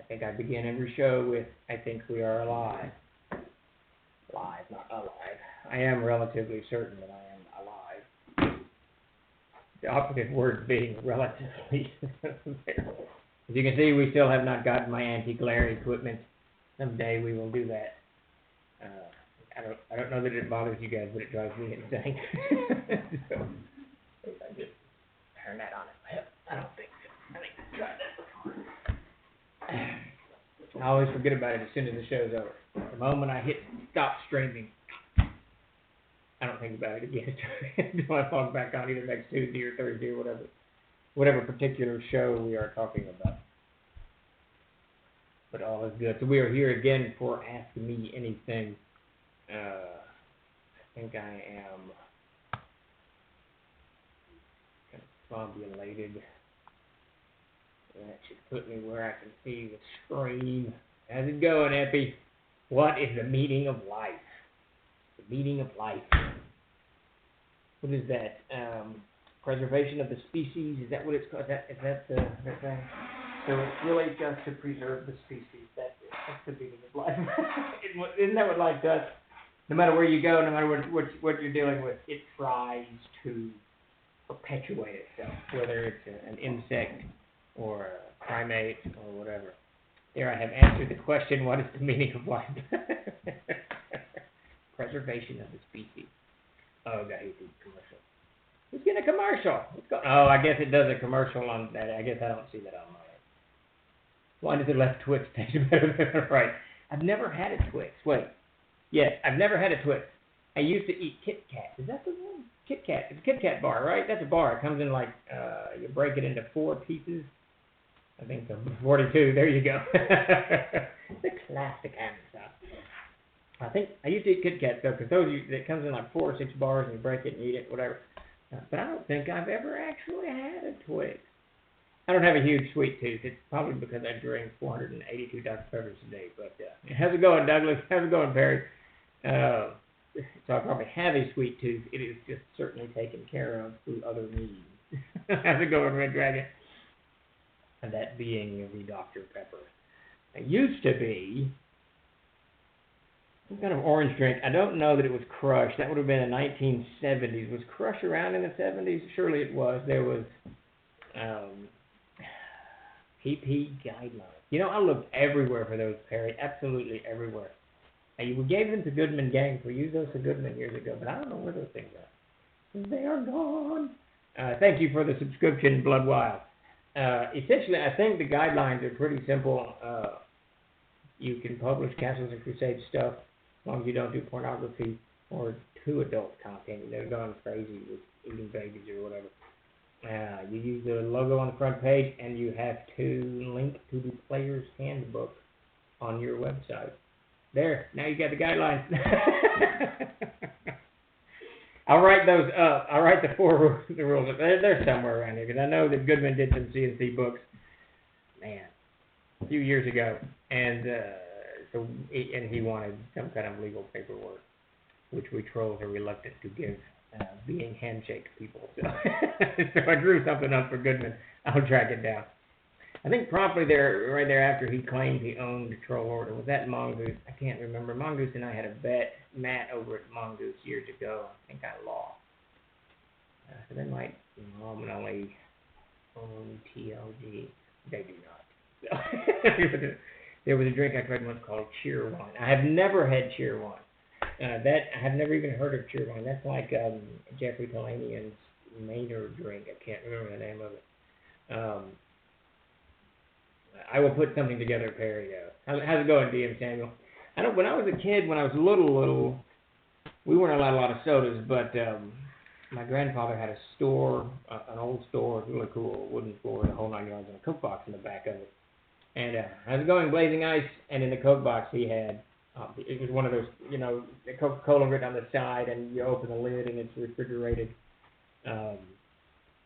think I begin every show with, I think we are alive. Live, not alive. I am relatively certain that I am alive. The operative word being relatively. As you can see, we still have not gotten my anti-glare equipment. Someday we will do that. I don't know that it bothers you guys, but it drives me insane. So, I just turn that on. I don't think so. I think I've tried that before. I always forget about it as soon as the show's over. The moment I hit stop streaming, I don't think about it again until I log back on either next Tuesday or Thursday or whatever particular show we are talking about. But all is good. So we are here again for Ask Me Anything. I think I am confabulated. That should put me where I can see the screen. How's it going, Epi? What is the meaning of life? The meaning of life. What is that? Preservation of the species? Is that what it's called? Is that the thing? So it's really just to preserve the species. That's it. That's the meaning of life. Isn't that what life does? No matter where you go, no matter what you're dealing with, it tries to perpetuate itself, whether it's an insect or a primate or whatever. There, I have answered the question, what is the meaning of life? Preservation of the species. Oh, God, I hate these commercials. Who's getting a commercial? Oh, I guess it does a commercial on that. I guess I don't see that on my end. Why does the left Twix taste better than the right? I've never had a Twix. Wait. Yes, I've never had a Twix. I used to eat Kit Kat. Is that the one? Kit Kat. It's a Kit Kat bar, right? That's a bar. It comes in like, you break it into 4 pieces. I think so. 42. There you go. The classic stuff. I think I used to eat Kit Kat though, because it comes in like 4 or 6 bars, and you break it and eat it, whatever. But I don't think I've ever actually had a Twix. I don't have a huge sweet tooth. It's probably because I drink 482 Dr. Peppers a day. But how's it going, Douglas? How's it going, Perry? So I probably have a sweet tooth. It is just certainly taken care of through other means. How's it going, Red Dragon? And that being the Dr. Pepper. It used to be some kind of orange drink. I don't know that it was Crush. That would have been in the 1970s. Was Crush around in the 70s? Surely it was. There was PP guidelines. You know, I looked everywhere for those, Perry. Absolutely everywhere. We gave them to Goodman Gang. We used those to Goodman years ago, but I don't know where those things are. They are gone. Thank you for the subscription, Blood Wild. Essentially, I think the guidelines are pretty simple. You can publish Castles and Crusade stuff as long as you don't do pornography or too adult content. They're going crazy with eating babies or whatever. You use the logo on the front page, and you have to link to the player's handbook on your website. There, now you got the guidelines. I'll write those up. I'll write the rules. They're somewhere around here, because I know that Goodman did some CNC books, man, a few years ago, and he wanted some kind of legal paperwork, which we trolls are reluctant to give being handshake people. So, so I drew something up for Goodman. I'll track it down. I think promptly right there after he claimed he owned the Troll Order. Was that Mongoose? I can't remember. Mongoose and I had a bet, Matt over at Mongoose years ago. I think I lost. So they might nominally own TLG. They do not. There was a drink I tried once called Cheer Wine. I have never had Cheer Wine. I have never even heard of Cheer Wine. That's like Jeffrey Talanian's Maynard drink. I can't remember the name of it. I will put something together, Perry. How's it going, DM Samuel? I know when I was a kid, when I was little, we weren't allowed a lot of sodas, but my grandfather had a store, an old store, really cool, wooden floor, the whole 9 yards, and a Coke box in the back of it. And how's it going, Blazing Ice? And in the Coke box, he had, it was one of those, the Coca-Cola written on the side, and you open the lid, and it's refrigerated. And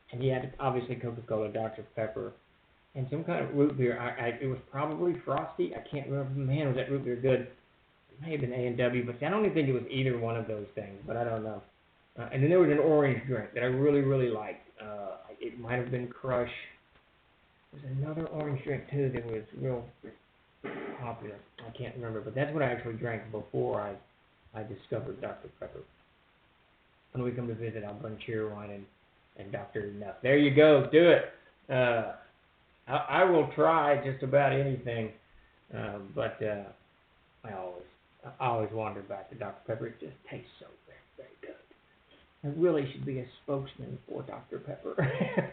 he had, obviously, Coca-Cola, Dr. Pepper, and some kind of root beer. It was probably Frosty. I can't remember. Man, was that root beer good. It may have been A&W, but I don't even think it was either one of those things, but I don't know. And then there was an orange drink that I really, really liked. It might have been Crush. There was another orange drink, too, that was real popular. I can't remember, but that's what I actually drank before I discovered Dr. Pepper. When we come to visit, I'll bring Cheerwine and Dr. Enough. There you go. Do it. I will try just about anything, but I always wonder back to Dr. Pepper. It just tastes so very, very good. I really should be a spokesman for Dr. Pepper.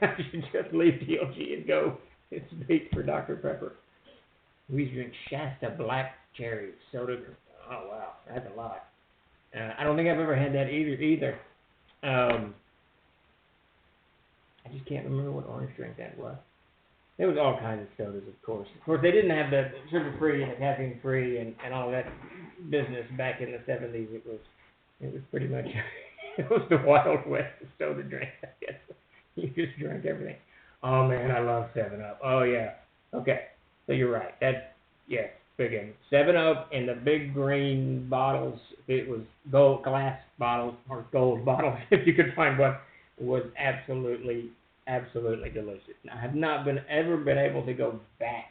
I should just leave DLG and go and speak for Dr. Pepper. We used to drink Shasta Black Cherry Soda. Oh, wow. That's a lot. I don't think I've ever had that either. I just can't remember what orange drink that was. There was all kinds of sodas, of course. Of course, they didn't have the sugar-free and the caffeine-free and all that business back in the 70s. It was pretty much, it was the Wild West of soda drink, I guess. You just drank everything. Oh, man, I love 7-Up. Oh, yeah. Okay, so you're right. That's, yes, big one. 7-Up in the big green bottles. It was gold glass bottles, or gold bottles, if you could find one, was absolutely delicious. I have not ever been able to go back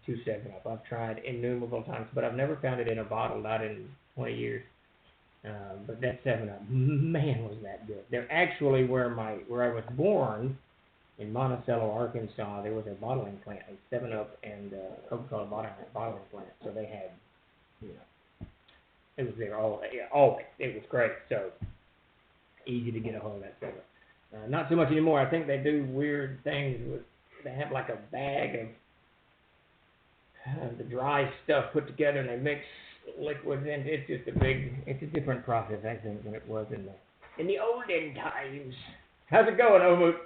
to 7-Up. I've tried innumerable times, but I've never found it in a bottle, not in 20 years. But that 7-Up, man, was that good. They're actually where I was born, in Monticello, Arkansas. There was a bottling plant, a 7-Up and Coca-Cola bottling plant. So they had, it was there always. It was great. So easy to get a hold of that 7-Up. Not so much anymore. I think they do weird things with, they have like a bag of the dry stuff put together and they mix liquids in. It's just it's a different process, I think, than it was in the olden times. How's it going, Omut?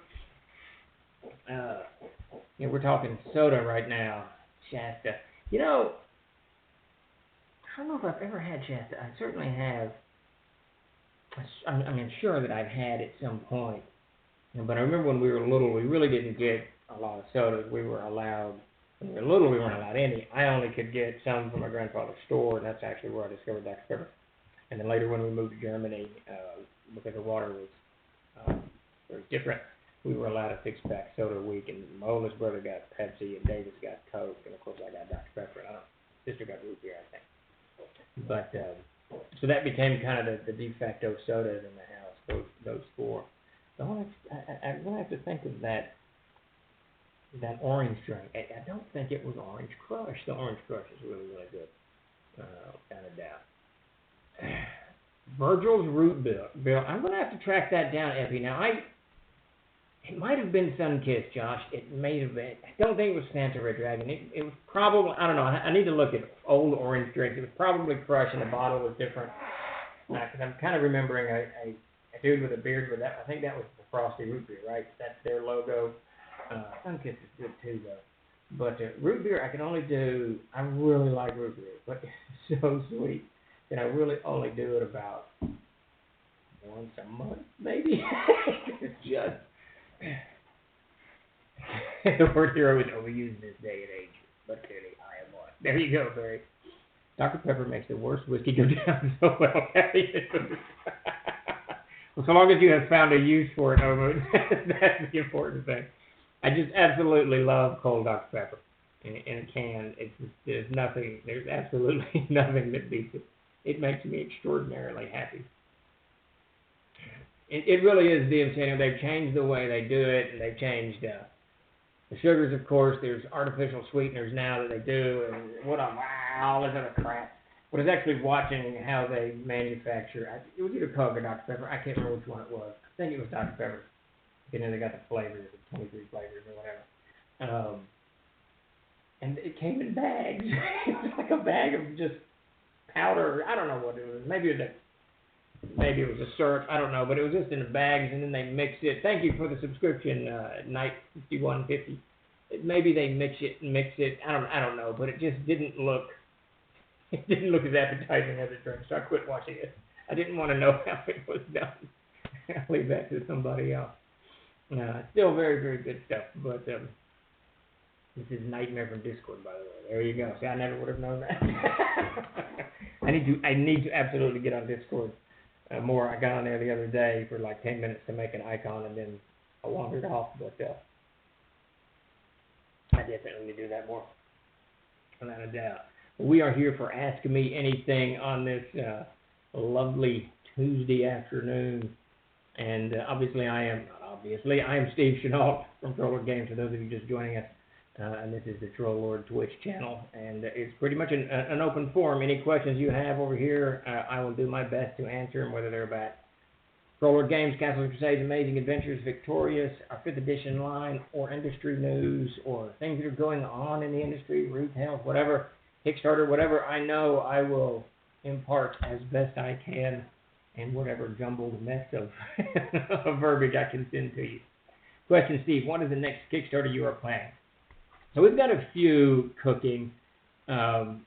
We're talking soda right now, Shasta. I don't know if I've ever had Shasta. I certainly have. I'm sure that I've had at some point. But I remember when we were little, we really didn't get a lot of sodas. When we were little, we weren't allowed any. I only could get some from my grandfather's store, and that's actually where I discovered Dr. Pepper. And then later when we moved to Germany, because the water was very different, we were allowed a 6-pack soda a week, and my oldest brother got Pepsi, and Davis got Coke, and of course I got Dr. Pepper. Sister got root beer, I think. But, so that became kind of the de facto sodas in the house, those four. So I'm going to have to think of that orange drink. I don't think it was Orange Crush. The Orange Crush is really, really good. Without a doubt. Virgil's Root Beer. I'm going to have to track that down, Effie. Now, it might have been Sunkist, Josh. It may have been. I don't think it was Santa Red Dragon. It was probably, I don't know. I need to look at old orange drinks. It was probably Crush, and the bottle was different. Because I'm kind of remembering a dude with a beard with that. I think that was the Frosty Root Beer, right? That's their logo. Sunkist is good too, though. But root beer, I can only do. I really like root beer, but it's so sweet. And I really only do it about once a month, maybe. It's just the word hero is overused in this day and age, but clearly I am one. There you go, Barry. Dr. Pepper makes the worst whiskey go down so well. Well, so long as you have found a use for it, Omut, that's the important thing. I just absolutely love cold Dr. Pepper in a can. There's absolutely nothing that beats it. It makes me extraordinarily happy. It really is, Stephen Chenault. They've changed the way they do it, and they've changed the sugars, of course. There's artificial sweeteners now that they do, and all this other crap. But I was actually watching how they manufacture. It was either Coke or Dr. Pepper. I can't remember which one it was. I think it was Dr. Pepper. They got the flavors, the 23 flavors or whatever. And it came in bags. It was like a bag of just powder. I don't know what it was. Maybe it was a syrup. I don't know. But it was just in the bags, and then they mixed it. Thank you for the subscription, Night 5150. Maybe they mix it. I don't know. But it just didn't look. It didn't look as appetizing as a drink, so I quit watching it. I didn't want to know how it was done. I'll leave that to somebody else. Still very, very good stuff, but this is Nightmare from Discord, by the way. There you go. See, I never would have known that. I need to absolutely get on Discord more. I got on there the other day for like 10 minutes to make an icon, and then I wandered off, but I definitely need to do that more, without a doubt. We are here for Ask Me Anything on this lovely Tuesday afternoon. And obviously I am Steve Chenault from Troll Lord Games, for those of you just joining us. And this is the Troll Lord Twitch channel. And it's pretty much an open forum. Any questions you have over here, I will do my best to answer them, whether they're about Troll Lord Games, Castles and Crusades, Amazing Adventures, Victorious, our 5th edition line, or industry news, or things that are going on in the industry, retail, whatever, Kickstarter, whatever I know, I will impart as best I can in whatever jumbled mess of, of verbiage I can send to you. Question, Steve, what is the next Kickstarter you are planning? So we've got a few cooking, and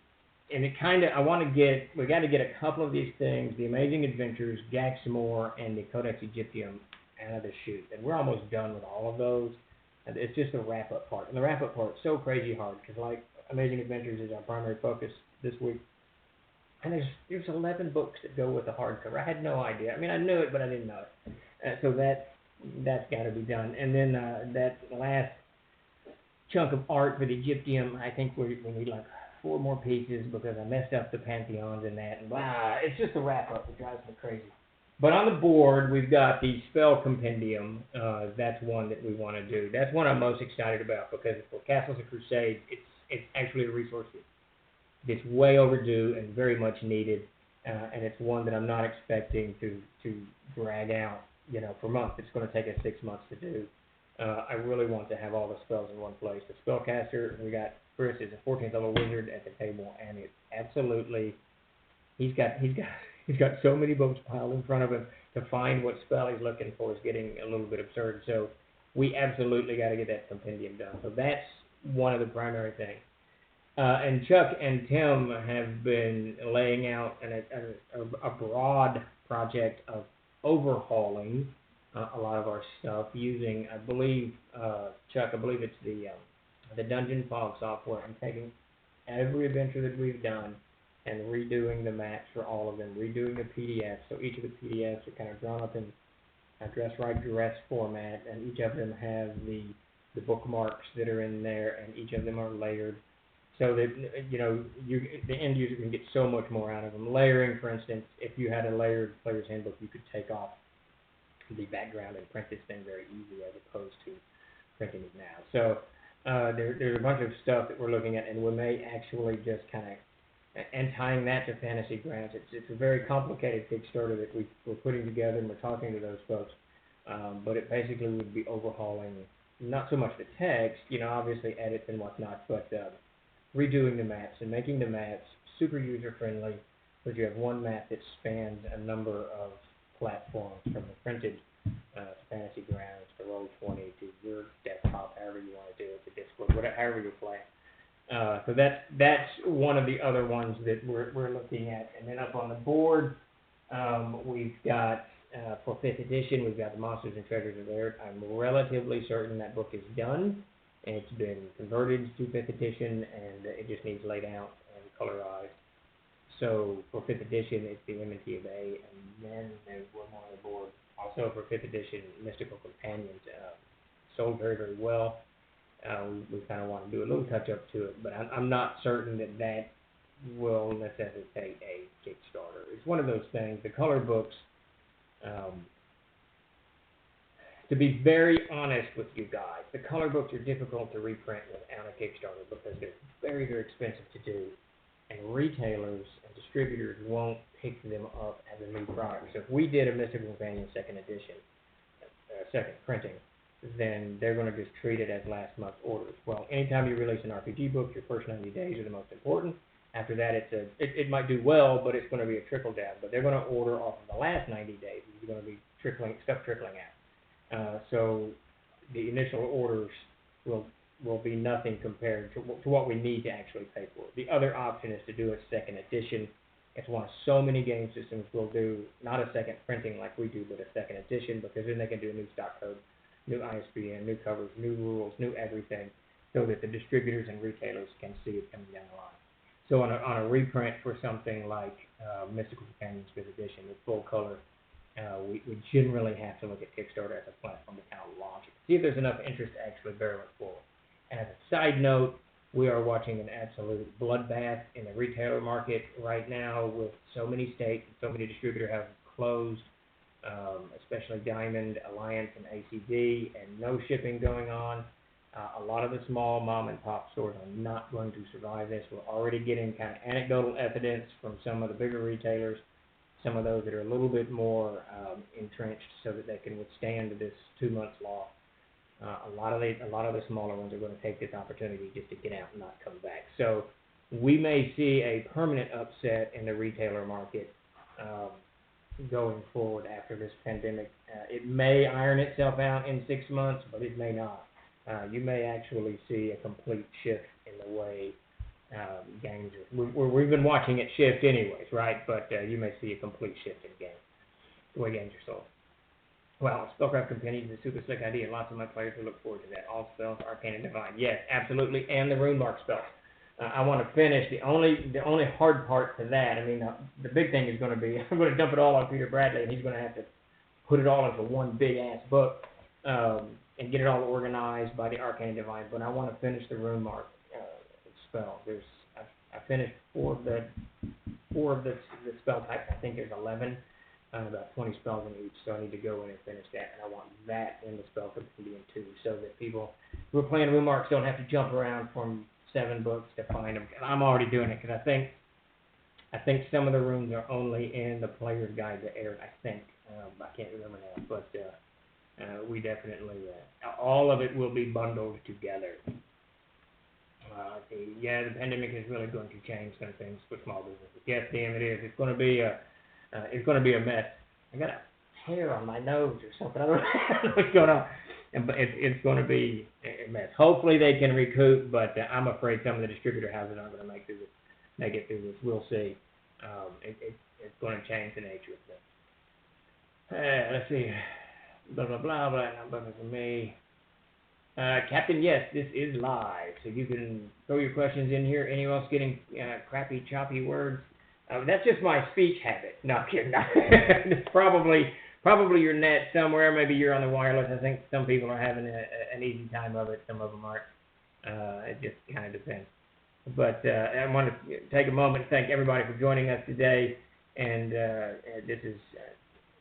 it kind of, we got to get a couple of these things, the Amazing Adventures, Gaxamore, and the Codex Egyptium out of the chute. And we're almost done with all of those. And it's just the wrap-up part. And the wrap-up part is so crazy hard, because like Amazing Adventures is our primary focus this week. And there's 11 books that go with the hardcover. I had no idea. I mean, I knew it, but I didn't know it. So that's got to be done. And then that last chunk of art for the Egyptium, I think we need like 4 more pieces, because I messed up the pantheons and that. And blah, it's just a wrap-up. It drives me crazy. But on the board, we've got the Spell Compendium. That's one that we want to do. That's one I'm most excited about, because for Castles and Crusades, it's actually a resource that's way overdue and very much needed, and it's one that I'm not expecting to drag out, for months. It's going to take us 6 months to do. I really want to have all the spells in one place. The spellcaster, we got Chris is a 14th level wizard at the table, and it's absolutely, he's got so many books piled in front of him. To find what spell he's looking for is getting a little bit absurd. So we absolutely got to get that compendium done. So that's one of the primary things. And Chuck and Tim have been laying out a broad project of overhauling a lot of our stuff using, I believe, Chuck, it's the Dungeon Fog software, and taking every adventure that we've done and redoing the maps for all of them, redoing the PDFs. So each of the PDFs are kind of drawn up in a dress format, and each of them have the bookmarks that are in there, and each of them are layered. So that, the end user can get so much more out of them. Layering, for instance, if you had a layered player's handbook, you could take off the background and print this thing very easy, as opposed to printing it now. So there's a bunch of stuff that we're looking at, and we may actually just kind of, and tying that to Fantasy Grounds. It's a very complicated Kickstarter that we're putting together, and we're talking to those folks. But it basically would be overhauling, not so much the text, obviously edits and whatnot, but redoing the maps and making the maps super user-friendly, because you have one map that spans a number of platforms, from the printed Fantasy Grounds to Roll20 to your desktop, however you want to do it, to Discord, whatever, however you play. So that's one of the other ones that we're looking at. And then up on the board, we've got, for 5th edition, we've got the Monsters and Treasures of Earth. I'm relatively certain that book is done. And it's been converted to 5th edition, and it just needs laid out and colorized. So for 5th edition, it's the M&T of A, and then there's one more on the board. Also for 5th edition, Mystical Companions, sold very, very well. We kind of want to do a little touch-up to it, but I'm not certain that will necessitate a Kickstarter. It's one of those things. The color books, to be very honest with you guys, the color books are difficult to reprint without a Kickstarter, because they're very, very expensive to do, and retailers and distributors won't pick them up as a new product. So if we did a Mystical Companion 2nd edition, second printing, then they're going to just treat it as last month's orders. Well, anytime you release an RPG book, your first 90 days are the most important. After that, it might do well, but it's going to be a trickle down. But they're going to order off of the last 90 days. It's going to be trickling out. So the initial orders will be nothing compared to what we need to actually pay for it. The other option is to do a 2nd edition. It's one of so many game systems will do, not a second printing like we do, but a 2nd edition, because then they can do a new stock code, new ISBN, new covers, new rules, new everything, so that the distributors and retailers can see it coming down the line. So on a reprint for something like Mystical Companions 5th edition with full color, we generally have to look at Kickstarter as a platform to kind of launch it, see if there's enough interest to actually barrel it forward. And as a side note, We are watching an absolute bloodbath in the retailer market right now, with so many states and so many distributors have closed, especially Diamond, Alliance, and ACD, and no shipping going on. A lot of the small mom and pop stores are not going to survive this. We're already getting kind of anecdotal evidence from some of the bigger retailers, some of those that are a little bit more entrenched so that they can withstand this 2 months law. A lot of the smaller ones are going to take this opportunity just to get out and not come back. So we may see a permanent upset in the retailer market going forward after this pandemic. It may iron itself out in 6 months, but it may not. You may actually see a complete shift in the way games are. We've been watching it shift anyways, right? But you may see a complete shift in games, the way games are sold. Well, Spellcraft continues, a super slick idea. Lots of my players will look forward to that. All spells, arcane and divine. Yes, absolutely, and the rune mark spells. I want to finish the only hard part to that. I mean, the big thing is going to be I'm going to dump it all on Peter Bradley, and he's going to have to put it all into one big ass book and get it all organized by the arcane and divine. But I want to finish the rune mark spell. I finished four of the spell types. I think there's 11. About 20 spells in each, so I need to go in and finish that, and I want that in the spell compendium too, so that people who are playing rune marks don't have to jump around from 7 books to find them. And I'm already doing it, because I think some of the runes are only in the player's guide that aired, I think. I can't remember now, but we definitely, all of it will be bundled together. The pandemic is really going to change some things for small businesses. Yes, damn it is. It's going to be a mess. I got a hair on my nose or something. I don't know what's going on. But it's going to be a mess. Hopefully they can recoup, but I'm afraid some of the distributor houses aren't going to make it through this. We'll see. It's going to change the nature of things. Let's see. Blah, blah, blah, blah. Not for me. Captain, yes, this is live, so you can throw your questions in here. Anyone else getting crappy, choppy words? That's just my speech habit. No, I'm kidding. It's probably your net somewhere. Maybe you're on the wireless. I think some people are having an easy time of it. Some of them aren't. It just kind of depends. But I want to take a moment to thank everybody for joining us today. And this is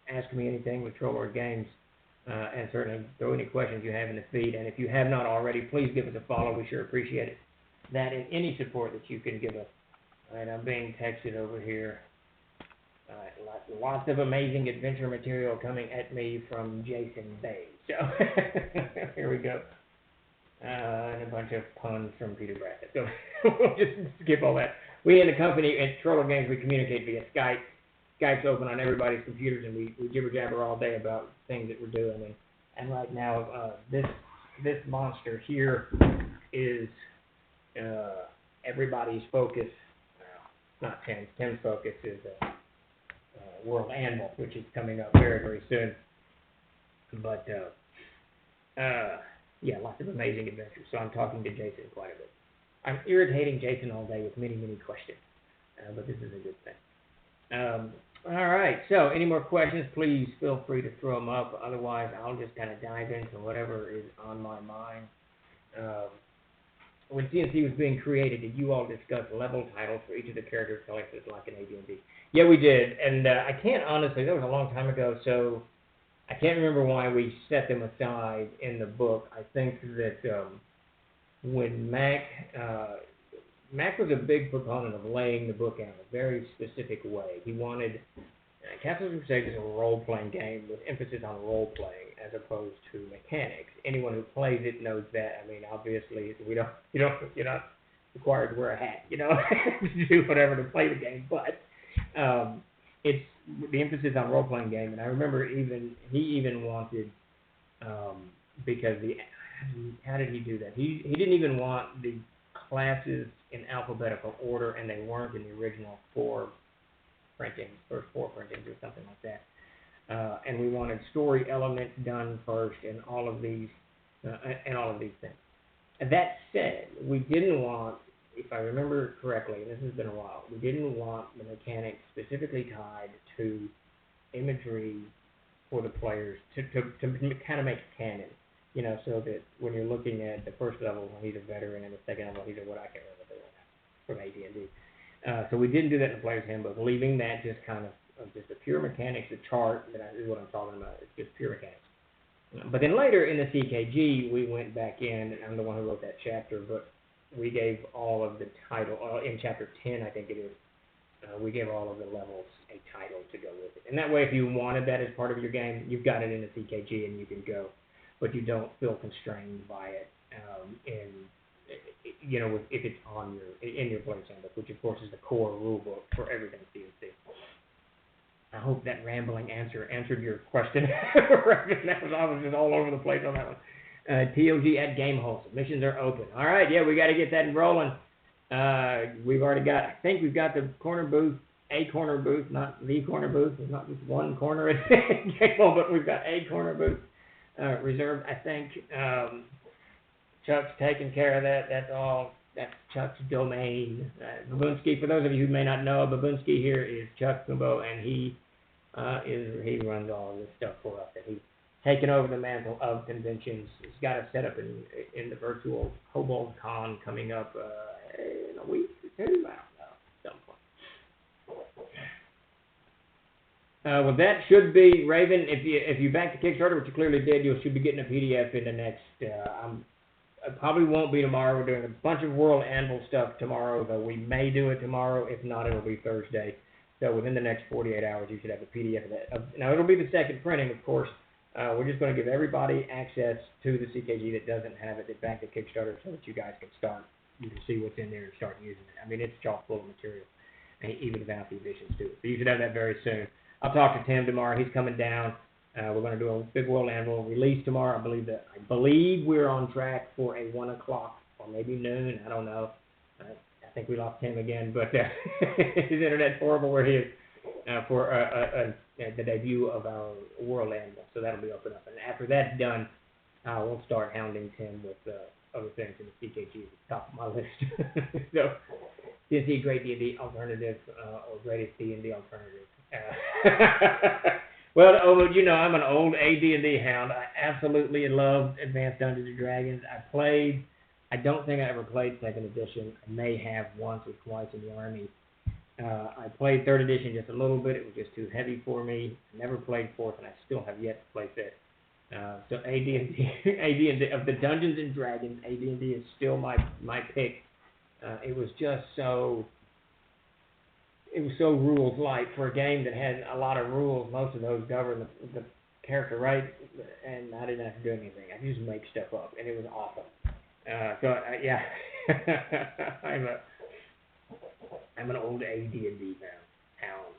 Ask Me Anything with Trollord Games. And certainly throw any questions you have in the feed. And if you have not already, please give us a follow. We sure appreciate it. That and any support that you can give us. All right, I'm being texted over here. Lots of amazing adventure material coming at me from Jason Bay. So here we go. And a bunch of puns from Peter Bradley. So we'll just skip all that. We in the company at Trollord Games, we communicate via Skype. Skype's open on everybody's computers, and we jibber jabber all day about things that we're doing. And right now, this monster here is everybody's focus. Not Tim's. Tim's focus is World Animal, which is coming up very, very soon. But, lots of amazing adventures. So I'm talking to Jason quite a bit. I'm irritating Jason all day with many, many questions. But this is a good thing. All right. So any more questions, please feel free to throw them up. Otherwise, I'll just kind of dive into whatever is on my mind. When CNC was being created, did you all discuss level titles for each of the character classes like an AD&D? Yeah, we did, and I can't honestly, that was a long time ago, so I can't remember why we set them aside in the book. I think that when Mac was a big proponent of laying the book out in a very specific way. He wanted Castles and Crusades is a role-playing game with emphasis on role-playing as opposed to mechanics. Anyone who plays it knows that. I mean, obviously, you're not required to wear a hat, to do whatever to play the game. But it's the emphasis on role-playing game. And I remember he even wanted because how did he do that? He didn't even want the classes in alphabetical order, and they weren't in the original first 4 printings or something like that. And we wanted story elements done first, and all of these things. That said, we didn't want, if I remember correctly, and this has been a while, we didn't want the mechanics specifically tied to imagery for the players to kind of make canon. you know, so that when you're looking at the first level, he's a veteran, and the second level, he's a what I can't remember from AD&D. So we didn't do that in the player's handbook, leaving that just kind of just the pure mechanics, the chart is what I'm talking about. It's just pure mechanics. But then later in the CKG, we went back in, and I'm the one who wrote that chapter, but we gave all of the title, in chapter 10, I think it is, we gave all of the levels a title to go with it. And that way, if you wanted that as part of your game, you've got it in the CKG and you can go, but you don't feel constrained by it, you know, if it's in your player's handbook, which of course is the core rule book for everything CNC. I hope that rambling answer answered your question. I was just all over the place on that one. TOG at Gamehole. Submissions are open. All right, yeah, we got to get that rolling. We've already got, I think we've got the corner booth, a corner booth, not the corner booth. There's not just one corner at Gamehole, but we've got a corner booth reserved. I think Chuck's taking care of that. That's all. That's Chuck's domain. Babunski, for those of you who may not know, Babunski here is Chuck Kumbo, and he runs all of this stuff for us. And he's taken over the mantle of conventions. He's got us set up in the virtual Hobart Con coming up in a week or two. I don't know, some point. Well, that should be Raven. If you backed the Kickstarter, which you clearly did, you should be getting a PDF in the next. It probably won't be tomorrow. We're doing a bunch of World Anvil stuff tomorrow, though we may do it tomorrow. If not, it'll be Thursday. So within the next 48 hours, you should have a PDF of that. Now, it'll be the second printing, of course. We're just going to give everybody access to the CKG that doesn't have it, that backed the Kickstarter, so that you guys can start. You can see what's in there and start using it. I mean, it's chock full of material, even without the additions to it. So you should have that very soon. I'll talk to Tim tomorrow. He's coming down. We're going to do a big World Anvil release tomorrow. I believe we're on track for a 1 o'clock or maybe noon. I don't know. I think we lost Tim again, but his internet's horrible where he is for the debut of our World Anvil. So that'll be open up. And after that's done, we'll start hounding Tim with other things in the CKG at the top of my list. So, CNC Great D&D Alternative or Greatest D&D Alternative. Well, you know, I'm an old AD&D hound. I absolutely loved Advanced Dungeons & Dragons. I don't think I ever played 2nd edition. I may have once or twice in the Army. I played 3rd edition just a little bit. It was just too heavy for me. I never played 4th, and I still have yet to play 5th. So AD&D, of the Dungeons & Dragons, AD&D is still my pick. It was just so... It was so rules light for a game that had a lot of rules. Most of those govern the character, right? And I didn't have to do anything. I just make stuff up, and it was awesome. Yeah, I'm an old AD&D hound.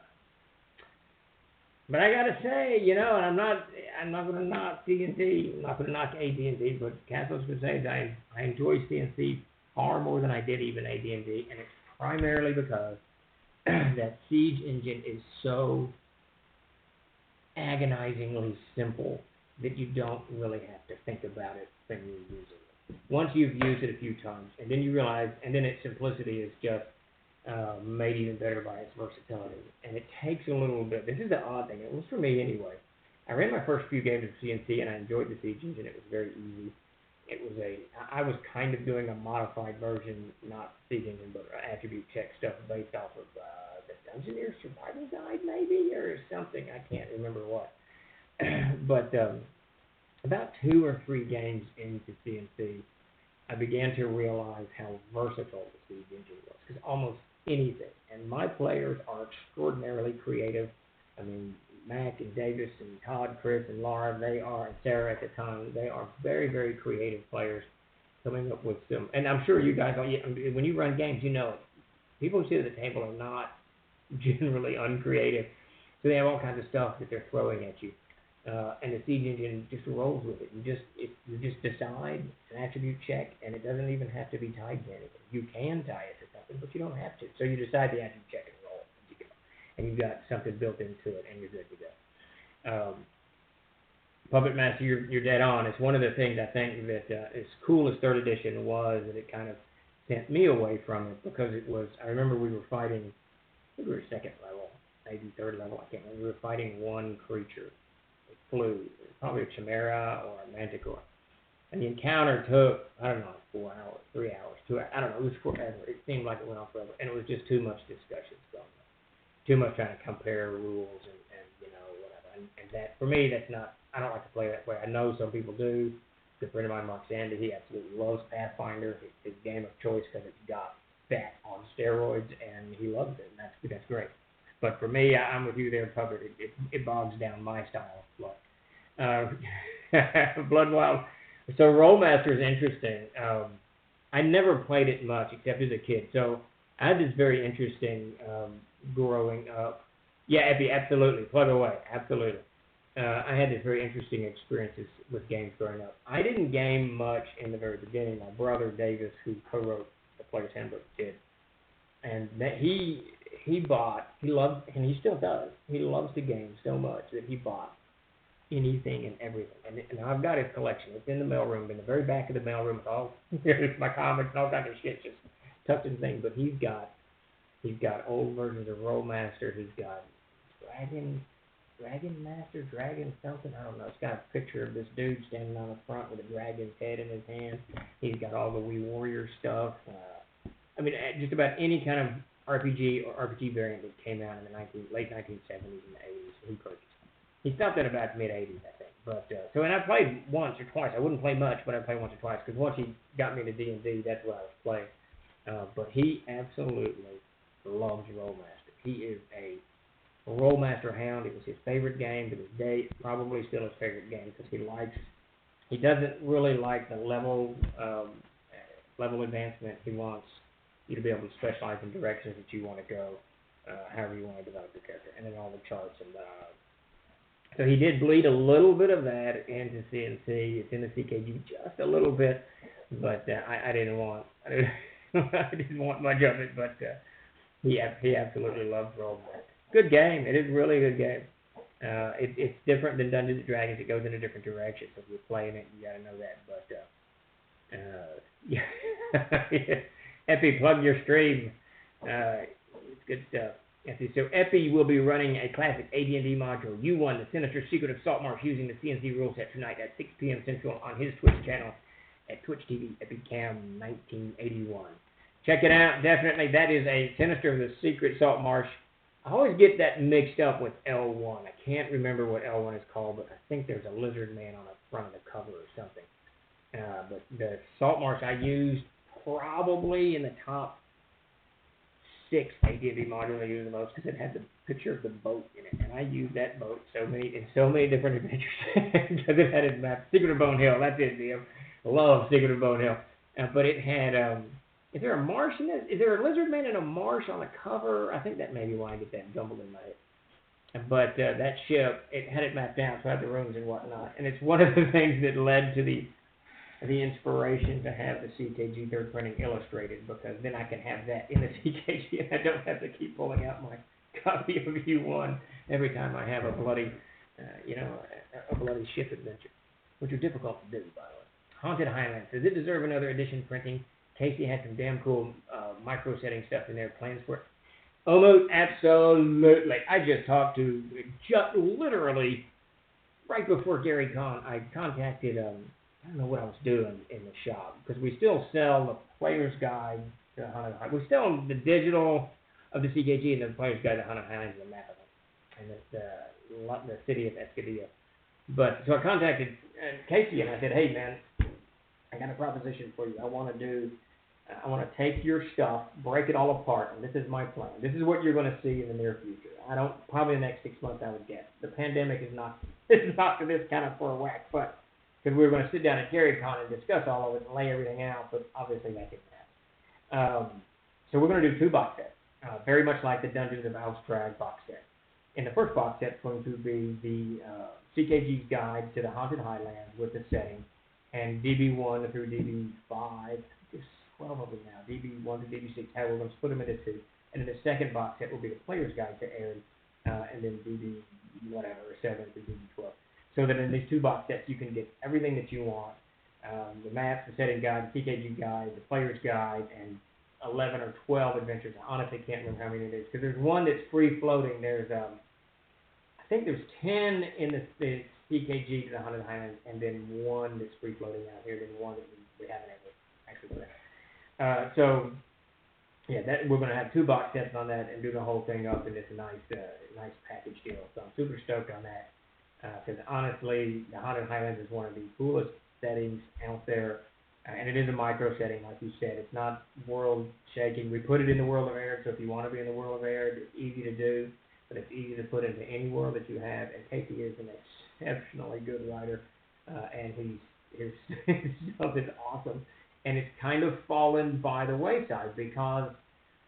But I gotta say, you know, and I'm not going to knock CNC. I'm not going to knock AD&D, but Castle Crusades, I enjoy CNC far more than I did even AD&D, and it's primarily because that siege engine is so agonizingly simple that you don't really have to think about it when you're using it. Once you've used it a few times, and then you realize, and then its simplicity is just made even better by its versatility. And it takes a little bit. This is the odd thing. It was for me anyway. I ran my first few games of CNC, and I enjoyed the siege engine. It was very easy. I was kind of doing a modified version, not siege engine, but attribute check stuff based off of the Dungeoneer Survival Guide, maybe, or something. I can't remember what. But about 2 or 3 games into CNC, I began to realize how versatile the siege engine was, because almost anything. And my players are extraordinarily creative. I mean, Mac and Davis and Todd, Chris and Laura, and Sarah at the time, they are very, very creative players coming up with some, and I'm sure you guys, when you run games, you know, people who sit at the table are not generally uncreative, so they have all kinds of stuff that they're throwing at you, and the siege engine just rolls with it. You just decide an attribute check, and it doesn't even have to be tied to anything. You can tie it to something, but you don't have to. So you decide the attribute check and roll, and you've got something built into it, and you're good to go. Puppet Master, you're dead on. It's one of the things I think that as cool as 3rd edition was, that it kind of sent me away from it, because it was, I remember we were fighting, I think we were 2nd level, maybe 3rd level, I can't remember. We were fighting one creature. It flew, probably a Chimera or a Manticore. And the encounter took, I don't know, 4 hours, 3 hours, 2 hours. I don't know. It was forever. It seemed like it went on forever, and it was just too much discussion going on. Too much trying to compare rules and whatever. And that for me, that's not. I don't like to play that way. I know some people do. A good friend of mine, Mark Sandy, he absolutely loves Pathfinder. His game of choice because it's got that on steroids, and he loves it. And that's great. But for me, I'm with you there, Puppet. It bogs down my style of play. Blood Wild. So Rollmaster is interesting. I never played it much except as a kid. So I had this very interesting growing up. Yeah, Epi, absolutely. Plug away, absolutely. I had this very interesting experiences with games growing up. I didn't game much in the very beginning. My brother Davis, who co-wrote the Player's Handbook, did, and that he loved, and he still does. He loves the game so much that he bought anything and everything. And I've got his collection. It's in the mailroom, in the very back of the mailroom, with all my comics and all kinds of shit just tucked in things. But he's got old versions of Rollmaster. He's got Dragon something, I don't know. It's got a picture of this dude standing on the front with a dragon's head in his hand. He's got all the Wii Warrior stuff. I mean, just about any kind of RPG or RPG variant that came out in the late 1970s and the 80s, he purchased. He stopped at about mid-80s, I think. But and I played once or twice. I wouldn't play much, but I played once or twice because once he got me to D&D, that's what I was playing. But he absolutely loves Rollmaster. He is a Rollmaster hound. It was his favorite game to this day. It's probably still his favorite game because he doesn't really like the level advancement. He wants you to be able to specialize in directions that you want to go, however you want to develop your character, and then all the charts. And so he did bleed a little bit of that into CNC. It's in the CKG just a little bit, but I didn't want much of it. But he absolutely loves Rollmaster. Good game. It is really a good game. It's different than Dungeons and Dragons. It goes in a different direction. So if you're playing it, you got to know that. But yeah. Epi, plug your stream. It's good stuff. So Epi will be running a classic AD&D module, U1, The Sinister Secret of Saltmarsh, using the CNC rule set tonight at 6 p.m. Central on his Twitch channel at Twitch TV, EpiCam1981. Check it out. Definitely. That is a Sinister of the Secret Saltmarsh. I always get that mixed up with L1. I can't remember what L1 is called, but I think there's a lizard man on the front of the cover or something. But the Saltmarsh I used probably in the top 6 AD&D modules I use the most because it had the picture of the boat in it, and I used that boat in so many different adventures because it had its map. Secret of Bone Hill, that's it, Liam. I love Secret of Bone Hill. But it had... is there a marsh in this? Is there a lizard man in a marsh on the cover? I think that may be why I get that jumbled in my head. But that ship, it had it mapped out, so I had the rooms and whatnot. And it's one of the things that led to the inspiration to have the CKG third printing illustrated, because then I can have that in the CKG, and I don't have to keep pulling out my copy of U1 every time I have a bloody, a bloody ship adventure, which are difficult to do, by the way. Haunted Highlands. Does it deserve another edition printing? Casey had some damn cool micro setting stuff in there. Plans for it? Almost absolutely. I just talked to, literally right before Gary Con, I contacted, I don't know what I was doing in the shop, because we still sell the Player's Guide to Haunted Highlands. We sell the digital of the CKG and the Player's Guide to Haunted Highlands and the map of it, and the city of Escadilla. But so I contacted Casey and I said, hey man, I got a proposition for you. I want to take your stuff, break it all apart, and this is my plan. This is what you're going to see in the near future. Probably the next 6 months, I would guess. The pandemic is not this kind of for a whack, but because we were going to sit down at GaryCon and discuss all of it and lay everything out, but obviously that didn't happen. So we're going to do 2 box sets, very much like the Dungeons of Alstrad box set. In the first box set, it's going to be the CKG's Guide to the Haunted Highlands with the setting, and DB1 through DB5, there's 12 of them now, DB1 to DB6, how we're going to split them into 2. And then the second box set will be the Player's Guide to Aaron, and then DB whatever, 7 to DB12. So that in these 2 box sets, you can get everything that you want, the maps, the setting guide, the CKG Guide, the Player's Guide, and 11 or 12 adventures. I honestly can't remember how many it is, because there's one that's free-floating. There's, I think there's 10 in the PKG to the Haunted Highlands, and then one that's free floating out here, then one that we haven't ever actually put out. So yeah, that we're going to have 2 box sets on that and do the whole thing up in this nice package deal. So I'm super stoked on that because honestly, the Haunted Highlands is one of the coolest settings out there, and it is a micro setting, like you said. It's not world shaking. We put it in the world of Arid, so if you want to be in the world of Arid, it's easy to do, but it's easy to put into any world that you have. And Casey is an exceptionally good writer, and his stuff is awesome. And it's kind of fallen by the wayside because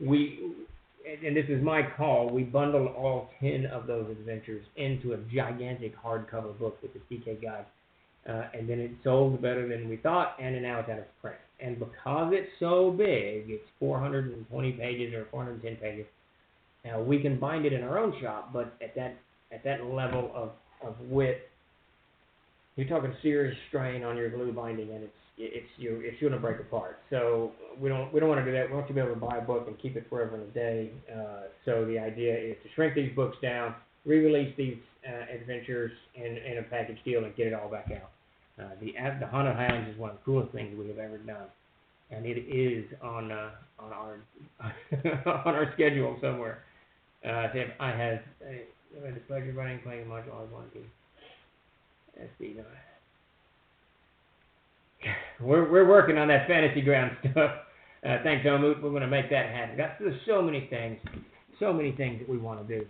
and this is my call, we bundled all 10 of those adventures into a gigantic hardcover book with the CK guide. And then it sold better than we thought, and now it's out of print. And because it's so big, it's 420 pages or 410 pages. Now we can bind it in our own shop, but at that level of width, you're talking serious strain on your glue binding, and it's going to break apart. So we don't want to do that. We want you to be able to buy a book and keep it forever and a day. So the idea is to shrink these books down, re-release these adventures in a package deal, and get it all back out. The Haunted Highlands is one of the coolest things we have ever done, and it is on our on our schedule somewhere. I have the pleasure of running, playing a module I want to. Let's see. We're working on that fantasy ground stuff. Thanks, Omut. We're going to make that happen. There's so many things that we want to do.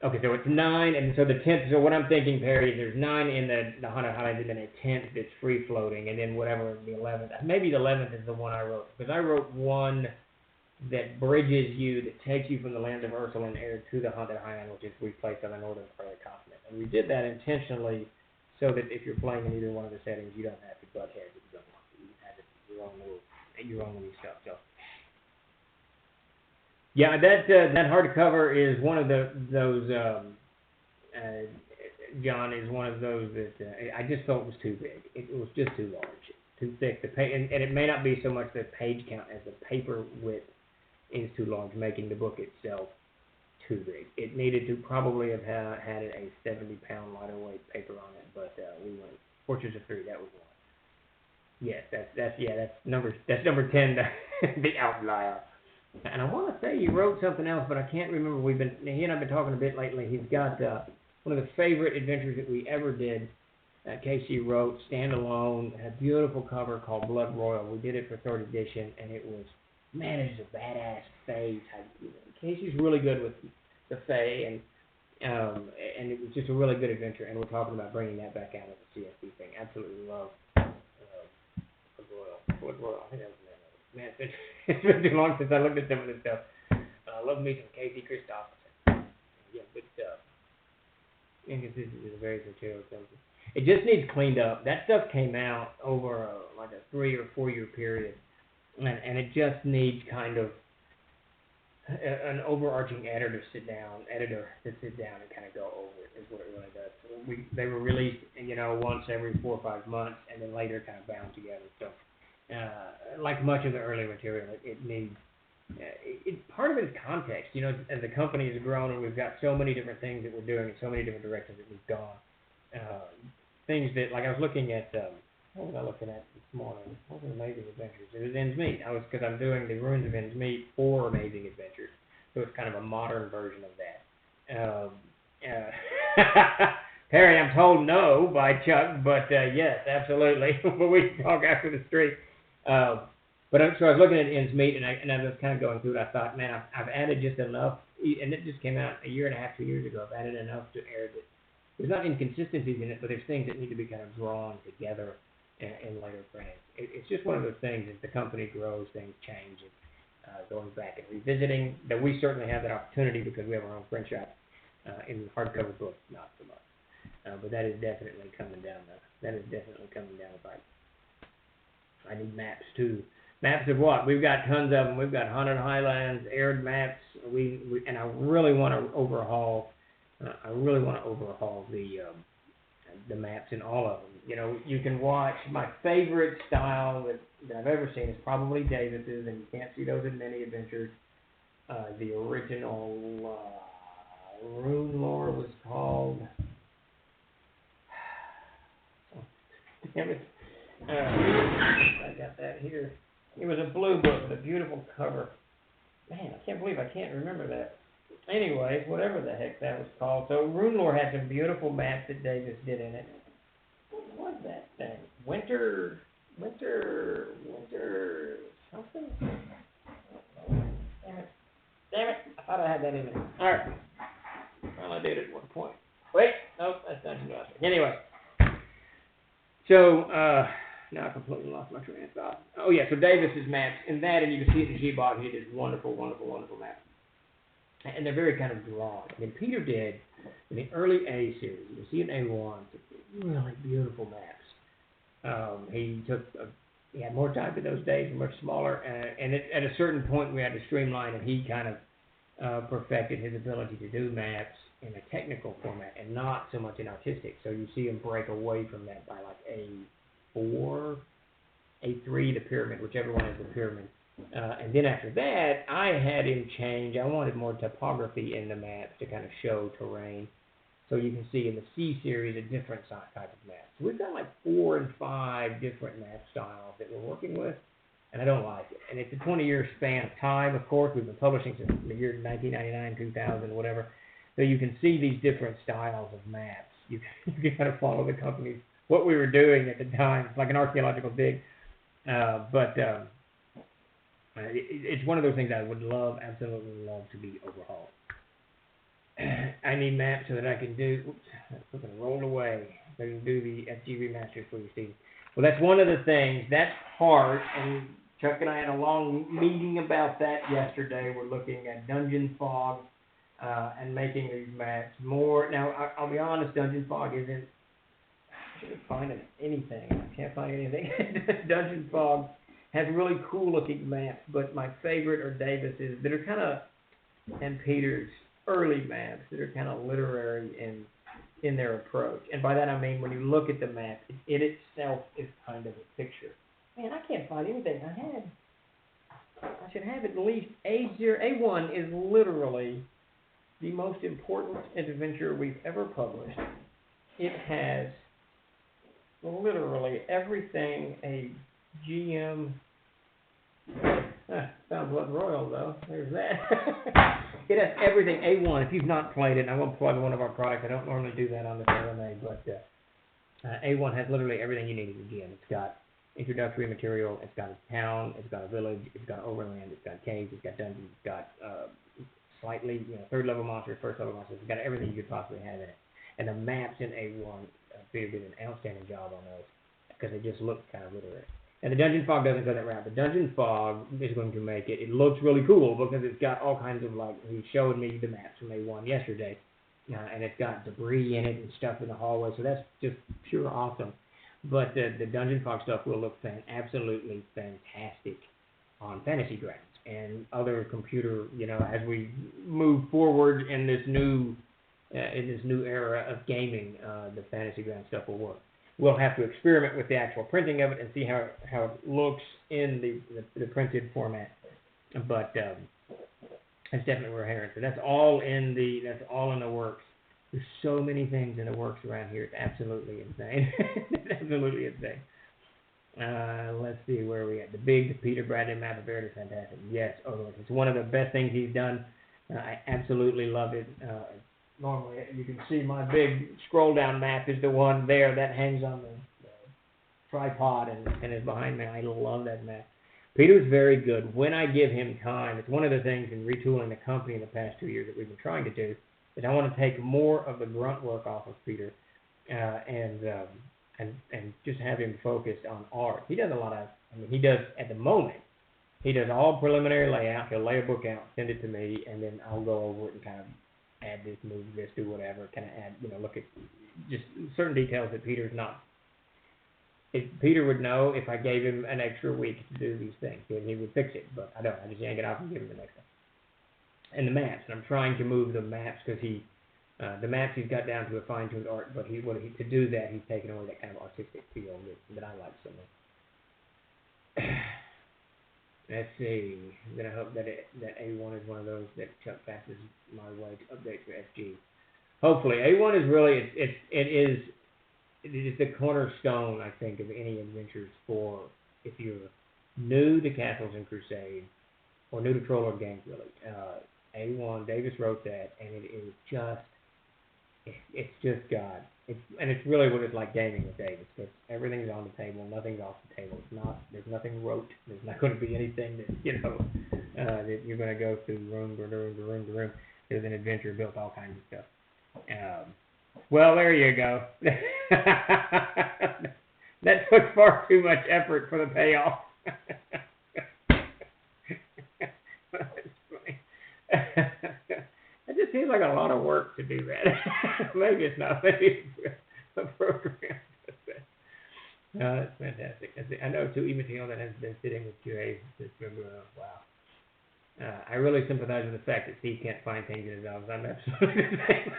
Okay, so it's 9, and so the 10th. So what I'm thinking, Perry, is there's 9 in the Haunted Highlands, and then a 10th that's free floating, and then whatever the 11th. Maybe the 11th is the one I wrote, because I wrote one that bridges you, that takes you from the land of Ursula and Air to the Haunted Highland, which is we placed on the northern part of the continent. And we did that intentionally so that if you're playing in either one of the settings, you don't have to butt heads if you don't want to. You can have your own little stuff. So yeah, that hardcover is one of those. John is one of those that I just felt was too big. It was just too large, too thick. And it may not be so much the page count as the paper width is too large, making the book itself too big. It needed to probably have had a 70-pound lighter weight paper on it, but we went Fortunes of 3. That was one. Yes, that's number 10, the outlier. And I want to say you wrote something else, but I can't remember. He and I've been talking a bit lately. He's got one of the favorite adventures that we ever did. Casey wrote standalone, a beautiful cover called Blood Royal. We did it for 3rd edition, and it was, man, it's a badass Fae type. Casey's really good with the Fae, and it was just a really good adventure. And we're talking about bringing that back out as a CSB thing. Absolutely love Blood Royal. I think that was the name of it. Man, it's been too long since I looked at some of this stuff. Love me some Casey Christopherson. Yeah, good stuff. Inconsistency is a very material subject. It just needs cleaned up. That stuff came out over like a 3 or 4 year period, and it just needs kind of an overarching editor to sit down and kind of go over it. Is what it really does. They were released, once every 4 or 5 months, and then later kind of bound together. So, like much of the early material, it needs. Part of it is context. As the company has grown and we've got so many different things that we're doing and so many different directions that we've gone. Things that, like I was looking at, what was I looking at this morning? What was Amazing Adventures? It was Innsmeat. Because I'm doing the Ruins of Innsmeat for Amazing Adventures. So it's kind of a modern version of that. Perry, I'm told no by Chuck, but yes, absolutely. But we can talk after the street. So I was looking at Innsmeat, and I was kind of going through it. I thought, man, I've added just enough, and it just came out 1.5 years, 2 years ago. I've added enough to air that there's not inconsistencies in it, but there's things that need to be kind of drawn together in later printings. It's just one of those things. As the company grows, things change. And going back and revisiting, that we certainly have that opportunity because we have our own print shop. In hardcover books, not so much. But that is definitely coming down the pipe. I need maps too. Maps of what? We've got tons of them. We've got Haunted Highlands, Arid maps. And I really want to overhaul. The maps in all of them. You can watch. My favorite style that I've ever seen is probably Davis's, and you can't see those in many adventures. The original Rune Lore was called. Damn it. I got that here. It was a blue book with a beautiful cover. Man, I can't believe I can't remember that. Anyway, whatever the heck that was called. So RuneLore had some beautiful maps that Davis did in it. What was that thing? Winter something? Damn it. I thought I had that in there. Alright. Well, I did at one point. Wait, nope, that's not too much. Anyway. So, now I completely lost my train of thought. Oh yeah, so Davis's maps, and you can see it in G-Box, he did wonderful, wonderful, wonderful maps. And they're very kind of drawn. I mean, Peter did, in the early A series, you can see in A1, really beautiful maps. He had more time in those days, much smaller, and at a certain point we had to streamline, and he kind of perfected his ability to do maps in a technical format and not so much in artistic. So you see him break away from that by like A4, A3, the pyramid, whichever one is the pyramid. And then after that, I had him change. I wanted more topography in the maps to kind of show terrain. So you can see in the C series a different type of map. So we've got like 4 and 5 different map styles that we're working with, and I don't like it. And it's a 20-year span of time, of course. We've been publishing since the year 1999, 2000, whatever. So you can see these different styles of maps. You can kind of follow the companies, what we were doing at the time. It's like an archaeological dig. It's one of those things I would absolutely love to be overhauled. I need maps so that I can do, oops, that's looking rolled away. So I can do the FG remasters for you, Steve. Well, that's one of the things, that's part, and Chuck and I had a long meeting about that yesterday. We're looking at Dungeon Fog and making these maps more. Now, I'll be honest, Dungeon Fog isn't, I shouldn't find anything. I can't find anything. Dungeon Fog has really cool looking maps, but my favorite are Davis's that are kind of, and Peter's early maps that are kind of literary in their approach. And by that I mean when you look at the map, it itself is kind of a picture. Man, I can't find anything. I should have at least A1 is literally the most important adventure we've ever published. It has literally everything a GM. Found Blood Royal though. There's that. It has everything. A1. If you've not played it, I won't plug one of our products. I don't normally do that on the LMA, but A1 has literally everything you need as a GM. It's got introductory material. It's got a town. It's got a village. It's got overland. It's got caves. It's got dungeons. It's got slightly, third level monsters, first level monsters. It's got everything you could possibly have in it. And the maps in A1, Peter did an outstanding job on those because they just look kind of literary. And the Dungeon Fog doesn't go that route. The Dungeon Fog is going to make it. It looks really cool because it's got all kinds of, like, he showed me the maps from A1 yesterday. And it's got debris in it and stuff in the hallway. So that's just pure awesome. But the Dungeon Fog stuff will look absolutely fantastic on Fantasy Grounds and other computer, as we move forward in this new era of gaming, the Fantasy Grounds stuff will work. We'll have to experiment with the actual printing of it and see how it looks in the printed format. But that's definitely where we're heading. So that's all in the works. There's so many things in the works around here. It's absolutely insane. It's absolutely insane. Let's see where we at. The big Peter Bradley map of Air is fantastic. Yes, it's one of the best things he's done. I absolutely love it. Normally, you can see my big scroll-down map is the one there that hangs on the tripod and is behind me. I love that map. Peter's very good. When I give him time, it's one of the things in retooling the company in the past 2 years that we've been trying to do, is I want to take more of the grunt work off of Peter and just have him focused on art. He does a lot of, he does, at the moment, he does all preliminary layout. He'll lay a book out, send it to me, and then I'll go over it and kind of add this, move this, do whatever, kind of add, look at just certain details that Peter's not. If Peter would know if I gave him an extra week to do these things, he would fix it, but I don't. I just yank it off and give him the next one. And the maps, and I'm trying to move the maps because the maps he's got down to a fine-tuned art, but to do that, he's taken away that kind of artistic feel that I like so much. Let's see. I'm going to hope that A1 is one of those that Chuck passes my way to update for FG. Hopefully. A1 is really, it is the cornerstone, I think, of any adventures for if you're new to Castles and Crusade or new to Troll Lord games, really. A1 Davis wrote that, and it is just, it's just God. It's really what it's like gaming with Davis, because everything's on the table, nothing's off the table. There's nothing rote. There's not going to be anything that that you're going to go through room to room to room to room. There's an adventure built all kinds of stuff. Well, there you go. That took far too much effort for the payoff. It just seems like a lot of work to do that. Maybe it's not. Maybe it's a program. No, that's fantastic. I know 𝚃𝚘𝚕𝚕 𝚃𝚊𝚕𝚔 that has been sitting with QA since February. Wow. I really sympathize with the fact that Steve can't find things in his office. I'm absolutely the same.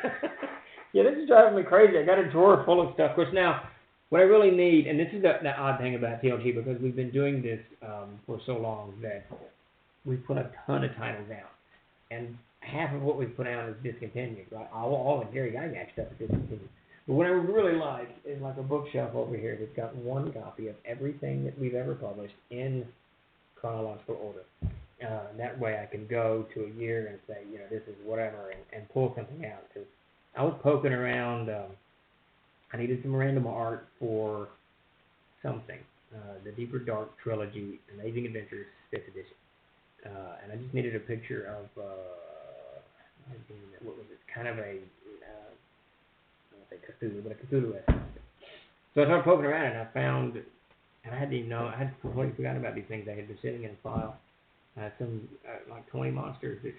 Yeah, this is driving me crazy. I got a drawer full of stuff. Of course, now, what I really need, and this is the odd thing about TLG, because we've been doing this for so long that we put a ton of titles out. And half of what we put out is discontinued. Right? All the Gary Gygax stuff is discontinued. But what I would really like is like a bookshelf over here that's got one copy of everything that we've ever published in chronological order. That way I can go to a year and say, this is whatever, and pull something out. Because I was poking around. I needed some random art for something. The Deeper Dark Trilogy, Amazing Adventures, 5th edition. And I just needed a picture of, what was it, kind of a, I don't say Cthulhu, but a Cthulhu-esque. So I started poking around, and I found, and I hadn't even known, I had completely forgotten about these things. They had been sitting in a file. Some, like 20 monsters that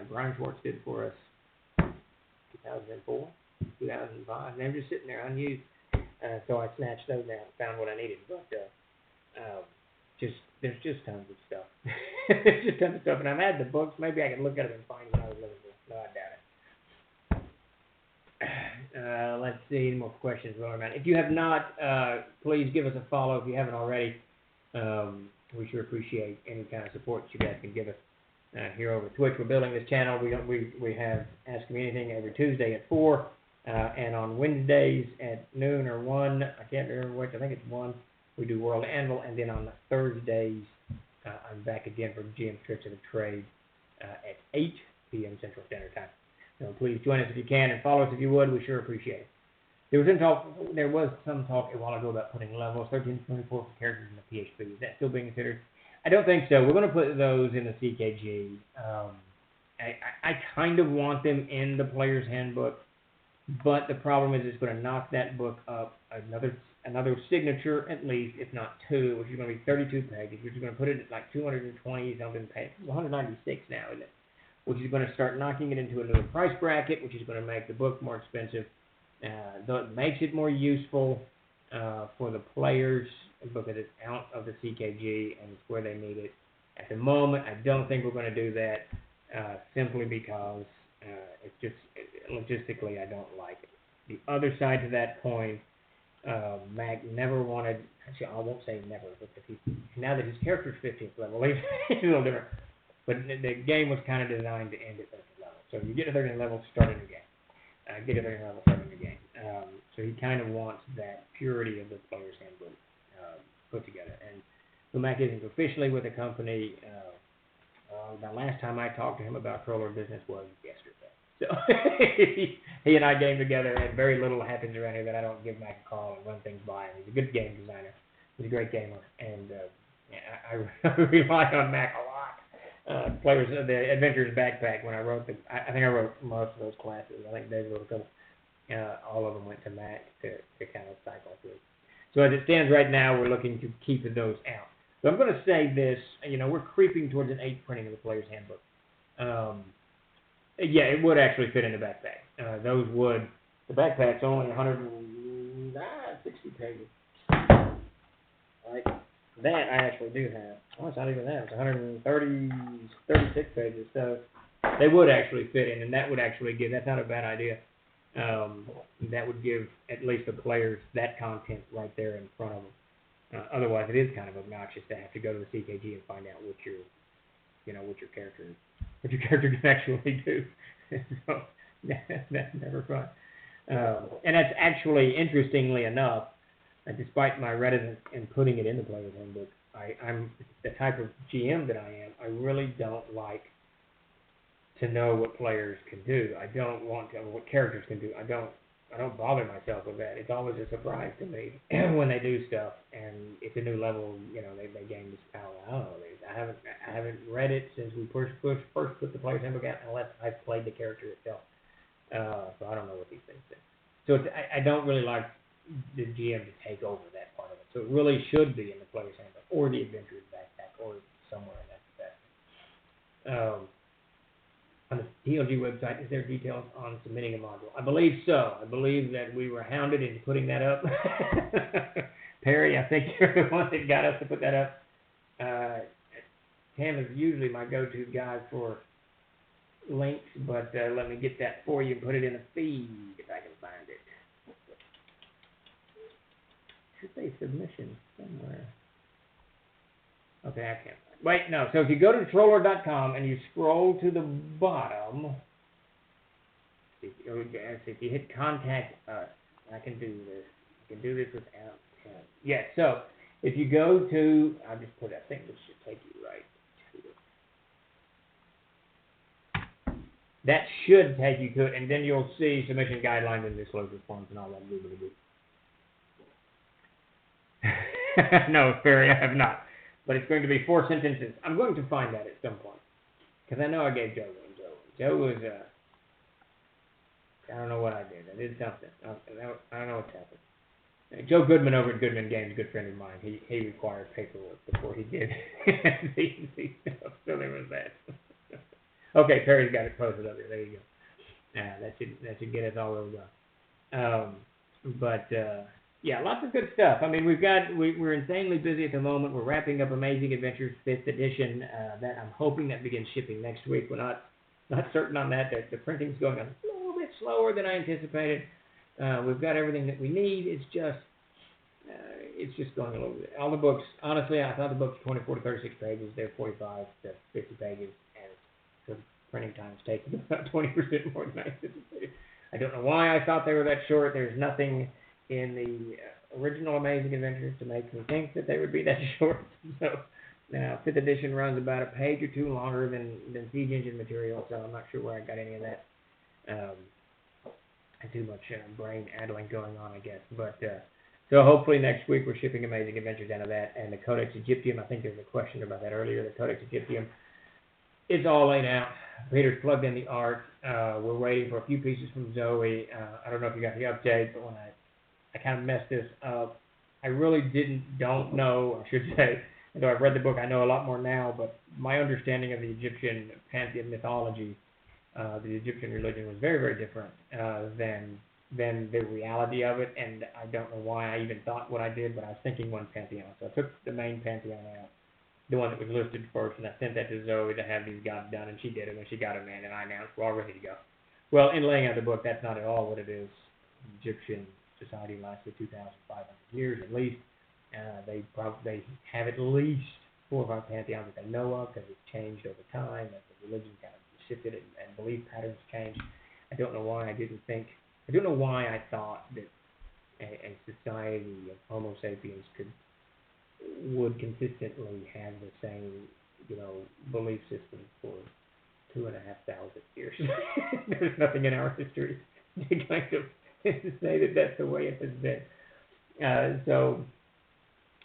Brian Schwartz did for us 2004, 2005. And they were just sitting there unused. So I snatched those out and found what I needed. But there's just tons of stuff. There's just tons of stuff. And I've had the books. Maybe I can look at them and find what I was looking for. No, I doubt it. Let's see. Any more questions rolling around. If you have not, please give us a follow if you haven't already. We sure appreciate any kind of support that you guys can give us here over Twitch. We're building this channel. We have Ask Me Anything every Tuesday at 4, and on Wednesdays at noon or 1. I can't remember which. I think it's 1. We do World Anvil, and then on Thursdays I'm back again for GM Tricks of the Trade at 8 p.m. Central Standard Time. So please join us if you can, and follow us if you would. We sure appreciate it. There was some talk a while ago about putting levels 13 to 24 for characters in the PHP. Is that still being considered? I don't think so. We're going to put those in the CKG. I kind of want them in the player's handbook, but the problem is it's going to knock that book up another signature at least, if not 2, which is going to be 32 pages, which is going to put it at like 220 something pages, 196 now, isn't it? Which is going to start knocking it into a new price bracket, which is going to make the book more expensive. Though it makes it more useful for the players because it's out of the CKG and it's where they need it. At the moment, I don't think we're going to do that simply because it's just logistically I don't like it. The other side to that coin, Mac never wanted. Actually, I won't say never, because now that his character's 15th level, he's a little different. But the game was kind of designed to end at 13th level. So you get to 13th level, start a new game. Get to 13th level, start a new game. So he kind of wants that purity of the player's handbook put together. And so Mac isn't officially with the company. The last time I talked to him about Troll Lord business was yesterday. So he and I game together, and very little happens around here that I don't give Mac a call and run things by him. He's a good game designer. He's a great gamer, and I rely on Mac a lot. Players of the Adventurers Backpack, when I wrote I think I wrote most of those classes. I think David wrote a couple. All of them went to Mac to kind of cycle through. So as it stands right now, we're looking to keep those out. So I'm going to say this, we're creeping towards an 8th printing of the Player's Handbook. Yeah, it would actually fit in the backpack. The backpack's only 160 pages. Right? That I actually do have. Oh, it's not even that. It's 36 pages. So they would actually fit in, and that would actually that's not a bad idea. That would give at least the players that content right there in front of them. Otherwise, it is kind of obnoxious to have to go to the CKG and find out what your character can actually do. So that's never fun. And that's actually, interestingly enough, despite my reticence in putting it in the player's handbook, I'm the type of GM that I am. I really don't like to know what players can do. I don't want to know what characters can do. I don't bother myself with that. It's always a surprise to me when they do stuff, and it's a new level. You know, they gain this power. I don't know. I haven't read it since we first put the player's handbook out, unless I've played the character itself. So I don't know what these things do. So I don't really like the GM to take over that part of it. So it really should be in the player's handbook or the adventurer's backpack or somewhere in that. On the TLG website, is there details on submitting a module? I believe so. I believe that we were hounded into putting that up. Perry, I think you're the one that got us to put that up. Tam is usually my go-to guy for links, but let me get that for you and put it in the feed if I can find it. Should say submission somewhere. Okay, I can't. Wait, no. So if you go to troller.com and you scroll to the bottom, if you hit contact us, I can do this. I can do this without Tim. Yeah, so if you go to, I think this should take you right to it. That should take you to it, and then you'll see submission guidelines and disclosure forms and all that. No, Barry, I have not. But it's going to be 4 sentences. I'm going to find that at some point. Because I know I gave Joe one. Joe was, I don't know what I did. I did something. I don't know what's happened. Joe Goodman over at Goodman Games, a good friend of mine, he required paperwork before he did the stuff. So there was that. Okay, Perry's got it posted up there. There you go. That should get us all over done. Yeah, lots of good stuff. I mean, we're insanely busy at the moment. We're wrapping up Amazing Adventures 5th edition. That I'm hoping that begins shipping next week. We're not certain on that. The printing's going a little bit slower than I anticipated. We've got everything that we need. It's just going a little bit. All the books, honestly, I thought the books were 24 to 36 pages. They're 45 to 50 pages, and the printing time's taken about 20% more than I anticipated. I don't know why I thought they were that short. There's nothing in the original Amazing Adventures to make me think that they would be that short. So now 5th edition runs about a page or two longer than Siege Engine material, so I'm not sure where I got any of that. Too much brain addling going on, I guess. But so hopefully next week we're shipping Amazing Adventures out of that, and the Codex Egyptium. I think there's a question about that earlier. The Codex Egyptium is all laid out. Peter's plugged in the art. We're waiting for a few pieces from Zoe. I don't know if you got the update, but when I kind of messed this up. I really don't know, I should say, though I've read the book, I know a lot more now, but my understanding of the Egyptian pantheon mythology, the Egyptian religion was very, very different than the reality of it, and I don't know why I even thought what I did, but I was thinking one pantheon. So I took the main pantheon out, the one that was listed first, and I sent that to Zoe to have these gods done, and she did it when she got them in, and I announced we're all ready to go. Well, in laying out the book, that's not at all what it is. Egyptian society lasted 2,500 years at least. They have at least 4 or 5 pantheons that they know of, because it's changed over time as the religion kind of shifted and belief patterns changed. I don't know why I thought that a society of Homo sapiens would consistently have the same, belief system for 2,500 years. There's nothing in our history to kind of to say that that's the way it has been. So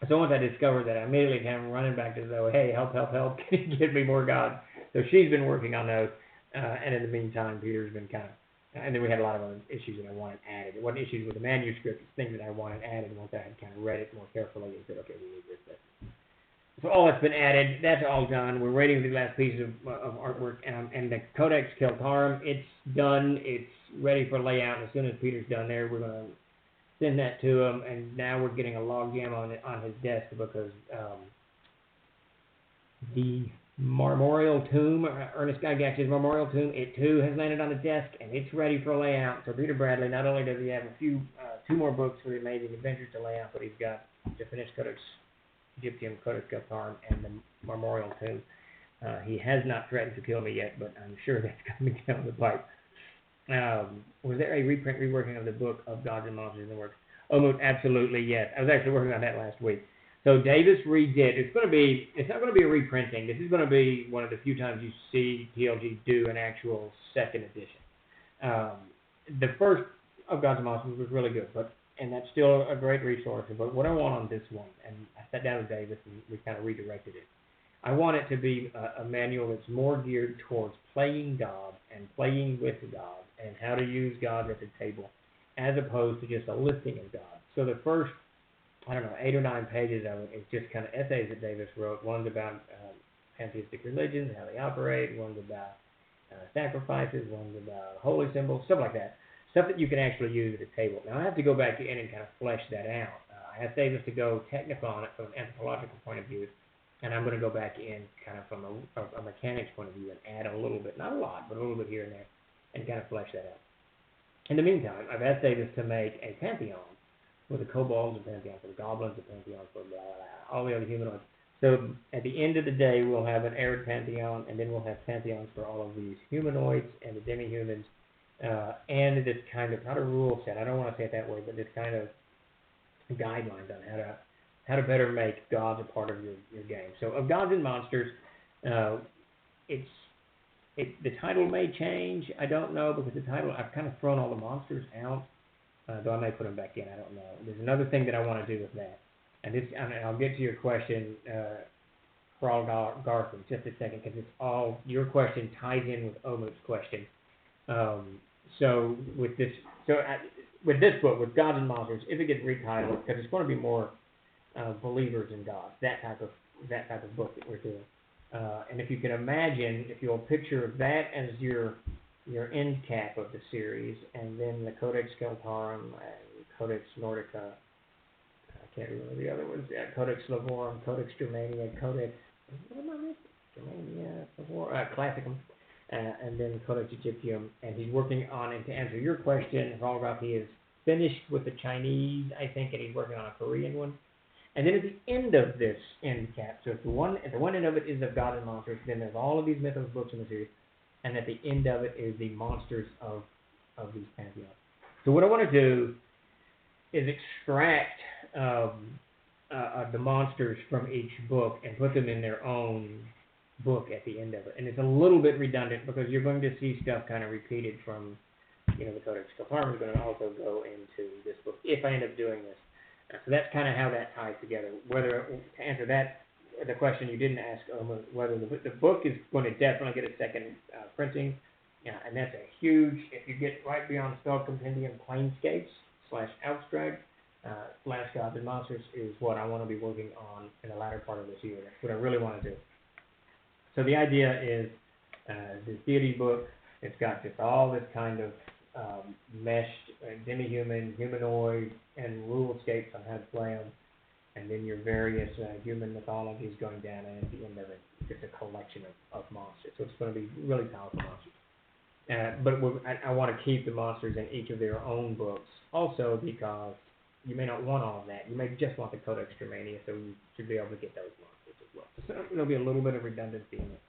once I discovered that, I immediately came running back to Zoe, hey, help, can you get me more gods? So she's been working on those, and in the meantime, Peter's been kind of, and then we had a lot of other issues that I wanted added. It wasn't issues with the manuscript, it's things that I wanted added once I had kind of read it more carefully and said, okay, we need this. So all that's been added, that's all done. We're waiting for the last piece of artwork, and the Codex 𝚃𝚘𝚕𝚔, it's done, it's ready for layout. As soon as Peter's done there, we're going to send that to him, and now we're getting a log jam on his desk because the Memorial Tomb, Ernest Gygax's Memorial Tomb, it too has landed on the desk, and it's ready for layout. So Peter Bradley, not only does he have a few, 2 more books for the Amazing Adventures to lay out, but he's got the finished Codex Egyptium, Codex 𝚃𝚘𝚕𝚔, and the Memorial Tomb. He has not threatened to kill me yet, but I'm sure that's coming down the pipe. Was there a reprint, reworking of the book of Gods and Monsters in the works? Almost absolutely, yes. I was actually working on that last week. So Davis redid. It's not going to be a reprinting. This is going to be one of the few times you see TLG do an actual second edition. The first of Gods and Monsters was really good, and that's still a great resource. But what I want on this one, and I sat down with Davis and we kind of redirected it. I want it to be a manual that's more geared towards playing gods and playing with gods and how to use gods at the table, as opposed to just a listing of gods. So the first, 8 or 9 pages of it is just kind of essays that Davis wrote. One's about pantheistic religions, how they operate. One's about sacrifices. One's about holy symbols, stuff like that. Stuff that you can actually use at a table. Now, I have to go back in and kind of flesh that out. I asked Davis to go technical on it from an anthropological point of view. And I'm going to go back in kind of from a mechanics point of view and add a little bit, not a lot, but a little bit here and there, and kind of flesh that out. In the meantime, I've asked Davis to make a pantheon with the kobolds, a pantheon for the goblins, a pantheon for blah, blah, blah, all the other humanoids. So at the end of the day, we'll have an arid pantheon, and then we'll have pantheons for all of these humanoids and the demi-humans, and this kind of, not a rule set, I don't want to say it that way, but this kind of guidelines on how to better make gods a part of your game. So of Gods and Monsters, the title may change. I don't know, because the title, I've kind of thrown all the monsters out, though I may put them back in. I don't know. There's another thing that I want to do with that. And I'll get to your question, Carl Garth, in just a second, because it's all, your question ties in with Omut's question. So with this book, with Gods and Monsters, if it gets retitled, because it's going to be more believers in God, that type of book that we're doing. And if you can imagine, if you'll picture that as your end cap of the series, and then the Codex Keltarum, Codex Nordica, I can't remember the other ones, Codex Slavorum, Codex Germania, Codex, what am I missing? Germania, Slavorum, Classicum, and then Codex Egyptium, and he's working on, and to answer your question, Rolgraf, he is finished with the Chinese, I think, and he's working on a Korean one. And then at the end of this end cap, so at the one end of it is of God and Monsters, then there's all of these mythos books in the series, and at the end of it is the monsters of these pantheons. So what I want to do is extract the monsters from each book and put them in their own book at the end of it. And it's a little bit redundant because you're going to see stuff kind of repeated from, the Codex Keltarum is going to also go into this book if I end up doing this. So that's kind of how that ties together. Whether, to answer the question you didn't ask, whether the book is going to definitely get a second printing, and that's a huge, if you get right beyond Spell Compendium, Planescapes /abstract, /Gods and Monsters is what I want to be working on in the latter part of this year. That's what I really want to do. So the idea is this deity book, it's got just all this kind of meshed demi-human, humanoid, and rulescapes on how to play them, and then your various human mythologies going down, and at the end of it, just a collection of monsters. So it's going to be really powerful monsters. But I want to keep the monsters in each of their own books, also because you may not want all of that. You may just want the Codex Germania, so you should be able to get those monsters as well. So there'll be a little bit of redundancy in it,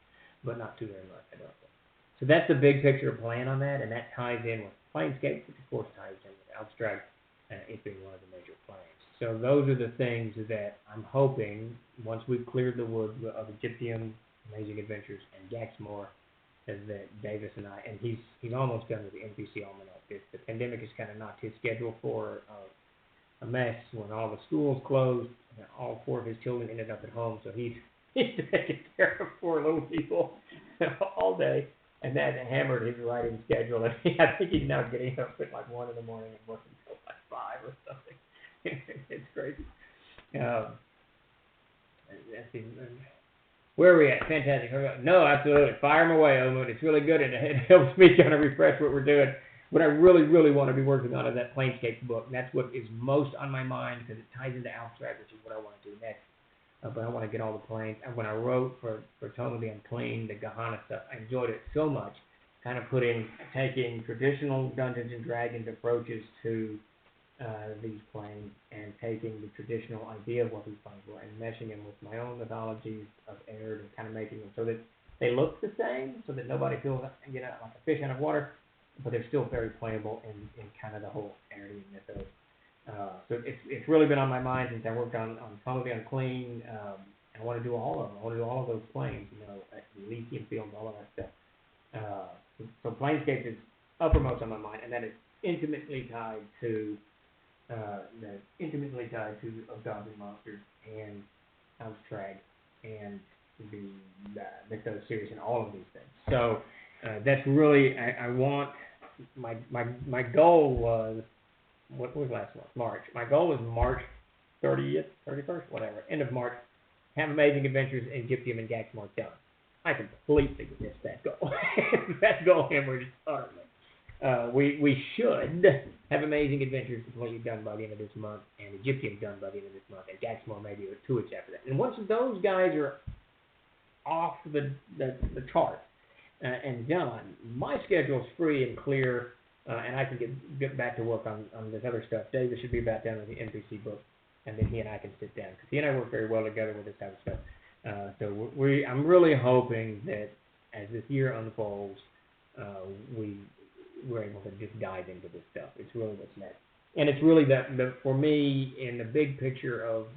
but not too very much, I don't think. So that's the big picture plan on that, and that ties in with Planescape, which of course ties in with Abstract, it being one of the major planes. So those are the things that I'm hoping, once we've cleared the wood of Egyptium, Amazing Adventures, and Gaxmore, is that Davis and I, and he's almost done with the NPC Almanac. The pandemic has kind of knocked his schedule for a mess when all the schools closed, and all 4 of his children ended up at home, so he's taking care of 4 little people all day. And that hammered his writing schedule. And I think he's now getting up at like 1 in the morning and working until like 5 or something. It's crazy. Where are we at? Fantastic. No, absolutely. Fire them away, Omut. It's really good. It helps me kind of refresh what we're doing. What I really, really want to be working on is that Planescape book. And that's what is most on my mind because it ties into Abstract, which is what I want to do next. But I want to get all the planes. And when I wrote for Tome of the Unclean, the Gahana stuff, I enjoyed it so much. Kind of taking traditional Dungeons and Dragons approaches to these planes and taking the traditional idea of what these planes were and meshing them with my own mythologies of Aird and kind of making them so that they look the same, so that nobody feels like a fish out of water, but they're still very playable in kind of the whole area mythos. So it's really been on my mind since I worked on Tunnel the Unclean. I want to do all of them. I want to do all of those planes, Elysium Fields, all of that stuff. So Planescape is uppermost on my mind, and that is intimately tied to Of Gods and Monsters and House Trag and the Mythos series and all of these things. So that's really I want my goal was what was last month? March. My goal was March 30th, 31st, whatever, end of March. Have Amazing Adventures in Gyptium and Gaxmar done. I completely missed that goal. That goal hammered utterly. We should have Amazing Adventures completely done by the end of this month, and Egyptian done by the end of this month, and Gaxmar maybe 2 weeks after that. And once those guys are off the chart and done, my schedule's free and clear, and I can get back to work on this other stuff. David should be about done with the NPC book, and then he and I can sit down, because he and I work very well together with this type of stuff. So I'm really hoping that as this year unfolds, we're able to just dive into this stuff. It's really what's next. And it's really for me, in the big picture of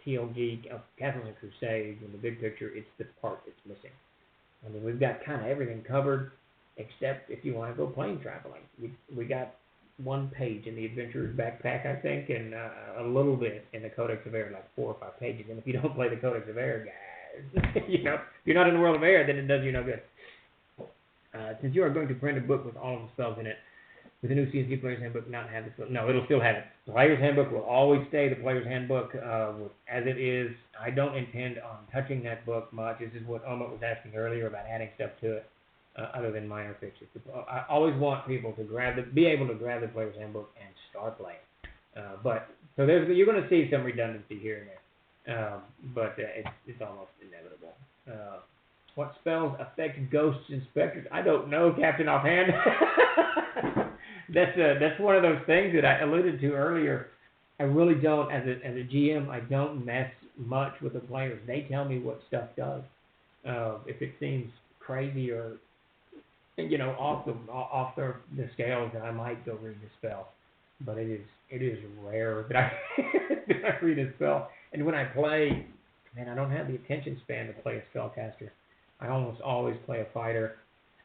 TLG, of Castles and Crusades, in the big picture, it's the part that's missing. I mean, we've got kind of everything covered, except if you want to go plane traveling. We got 1 page in the Adventurer's Backpack, I think, and a little bit in the Codex of Air, like 4 or 5 pages. And if you don't play the Codex of Air, guys, if you're not in the world of Air, then it does you no good. Since you are going to print a book with all of the spells in it, with the new C&C Player's Handbook not have the spell? No, it'll still have it. The Player's Handbook will always stay the Player's Handbook as it is. I don't intend on touching that book much. This is what Oma was asking earlier about adding stuff to it, other than minor fixes. I always want people to be able to grab the Player's Handbook and start playing. So you're going to see some redundancy here and there, but it's almost inevitable. What spells affect ghosts and specters? I don't know, Captain Offhand. That's one of those things that I alluded to earlier. I really don't, as a GM, I don't mess much with the players. They tell me what stuff does. If it seems crazy or off the scales, then I might go read the spell. But it is rare that I that I read a spell. And when I play, man, I don't have the attention span to play a spellcaster. I almost always play a fighter,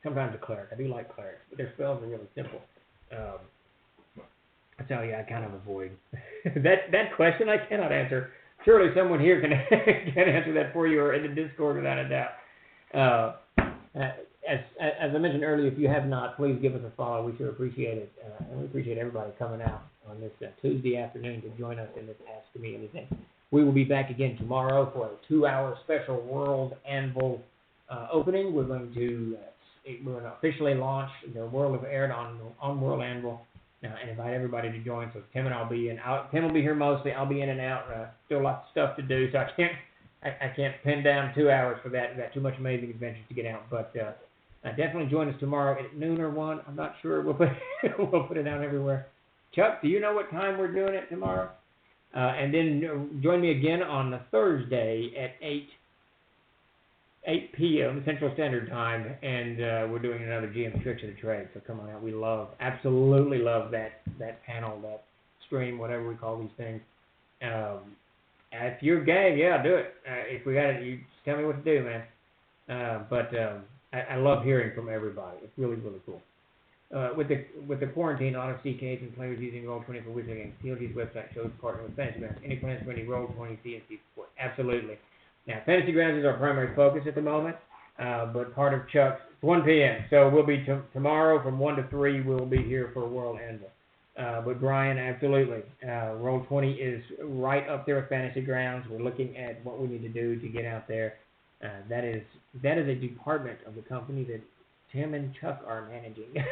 sometimes a cleric. I do like clerics, but their spells are really simple. I tell you, I kind of avoid that question. I cannot answer. Surely someone here can answer that for you, or in the Discord, without a doubt. As I mentioned earlier, if you have not, please give us a follow. We sure appreciate it, and we appreciate everybody coming out on this Tuesday afternoon to join us in this Ask Me Anything. We will be back again tomorrow for a 2-hour special World Anvil opening. We're going to officially launch the World of Air on World Anvil and invite everybody to join. So Tim and I'll be in. Tim will be here mostly. I'll be in and out. Still lots of stuff to do, so I can't pin down 2 hours for that. We've got too much Amazing Adventures to get out. But definitely join us tomorrow at noon or 1. I'm not sure. We'll put it out everywhere. Chuck, do you know what time we're doing it tomorrow? And then join me again on the Thursday at 8 p.m. Central Standard Time, and we're doing another GM Tricks of the Trade. So come on out. We absolutely love that panel, that stream, whatever we call these things. If you're game, yeah, do it. If we got it, you just tell me what to do, man. But I love hearing from everybody. It's really, really cool. With the quarantine, a lot of CKs and players using Roll20 for Wizard Games. TLG's website shows partner with Fantasy Grounds. Any plans for any Roll20 CNC support? Absolutely. Now, Fantasy Grounds is our primary focus at the moment, but part of Chuck's, it's 1 p.m., so we'll be tomorrow from 1 to 3, we'll be here for World Anvil. But Brian, absolutely, Roll20 is right up there with Fantasy Grounds. We're looking at what we need to do to get out there. That is a department of the company that Tim and Chuck are managing.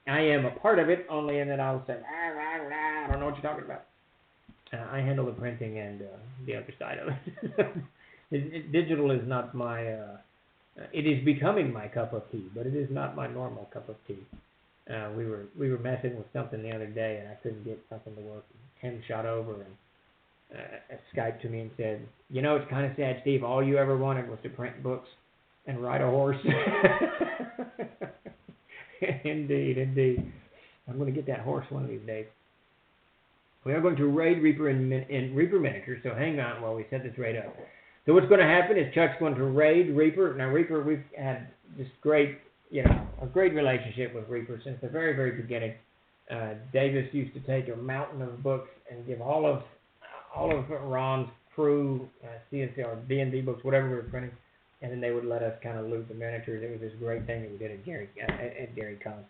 I am a part of it, only in that I'll say, I don't know what you're talking about. I handle the printing and the other side of it. Digital is not my, it is becoming my cup of tea, but it is not my normal cup of tea. We were messing with something the other day, and I couldn't get something to work. Tim shot over and Skyped to me and said, it's kind of sad, Steve. All you ever wanted was to print books and ride a horse. Indeed, indeed. I'm going to get that horse one of these days. We are going to raid Reaper in Reaper miniatures, so hang on while we set this raid up. So what's going to happen is Chuck's going to raid Reaper. Now Reaper, we've had this great, a great relationship with Reaper since the very, very beginning. Davis used to take a mountain of books and give all of Ron's crew CNC or D&D books, whatever we were printing, and then they would let us kind of loot the miniatures. It was this great thing that we did at Gary Con.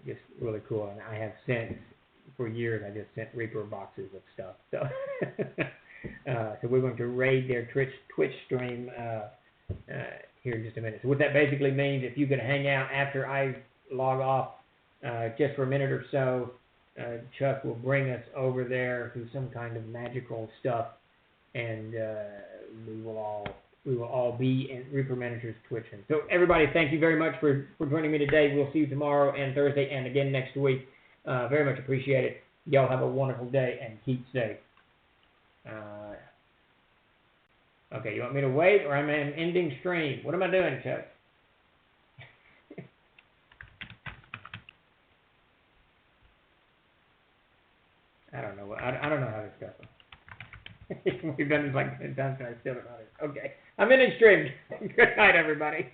Just really cool. And I have since, for years, I just sent Reaper boxes of stuff. So, so we're going to raid their Twitch stream here in just a minute. So what that basically means, if you can hang out after I log off just for a minute or so, Chuck will bring us over there through some kind of magical stuff, and we will all be in Reaper Miniatures twitching. So everybody, thank you very much for joining me today. We'll see you tomorrow and Thursday and again next week. Very much appreciate it. Y'all have a wonderful day and keep safe. Okay, you want me to wait, or am I ending stream? What am I doing, Chuck? I don't know. I don't know how this goes. We've done this like 10 times and I still don't know this. Okay, I'm ending stream. Good night, everybody.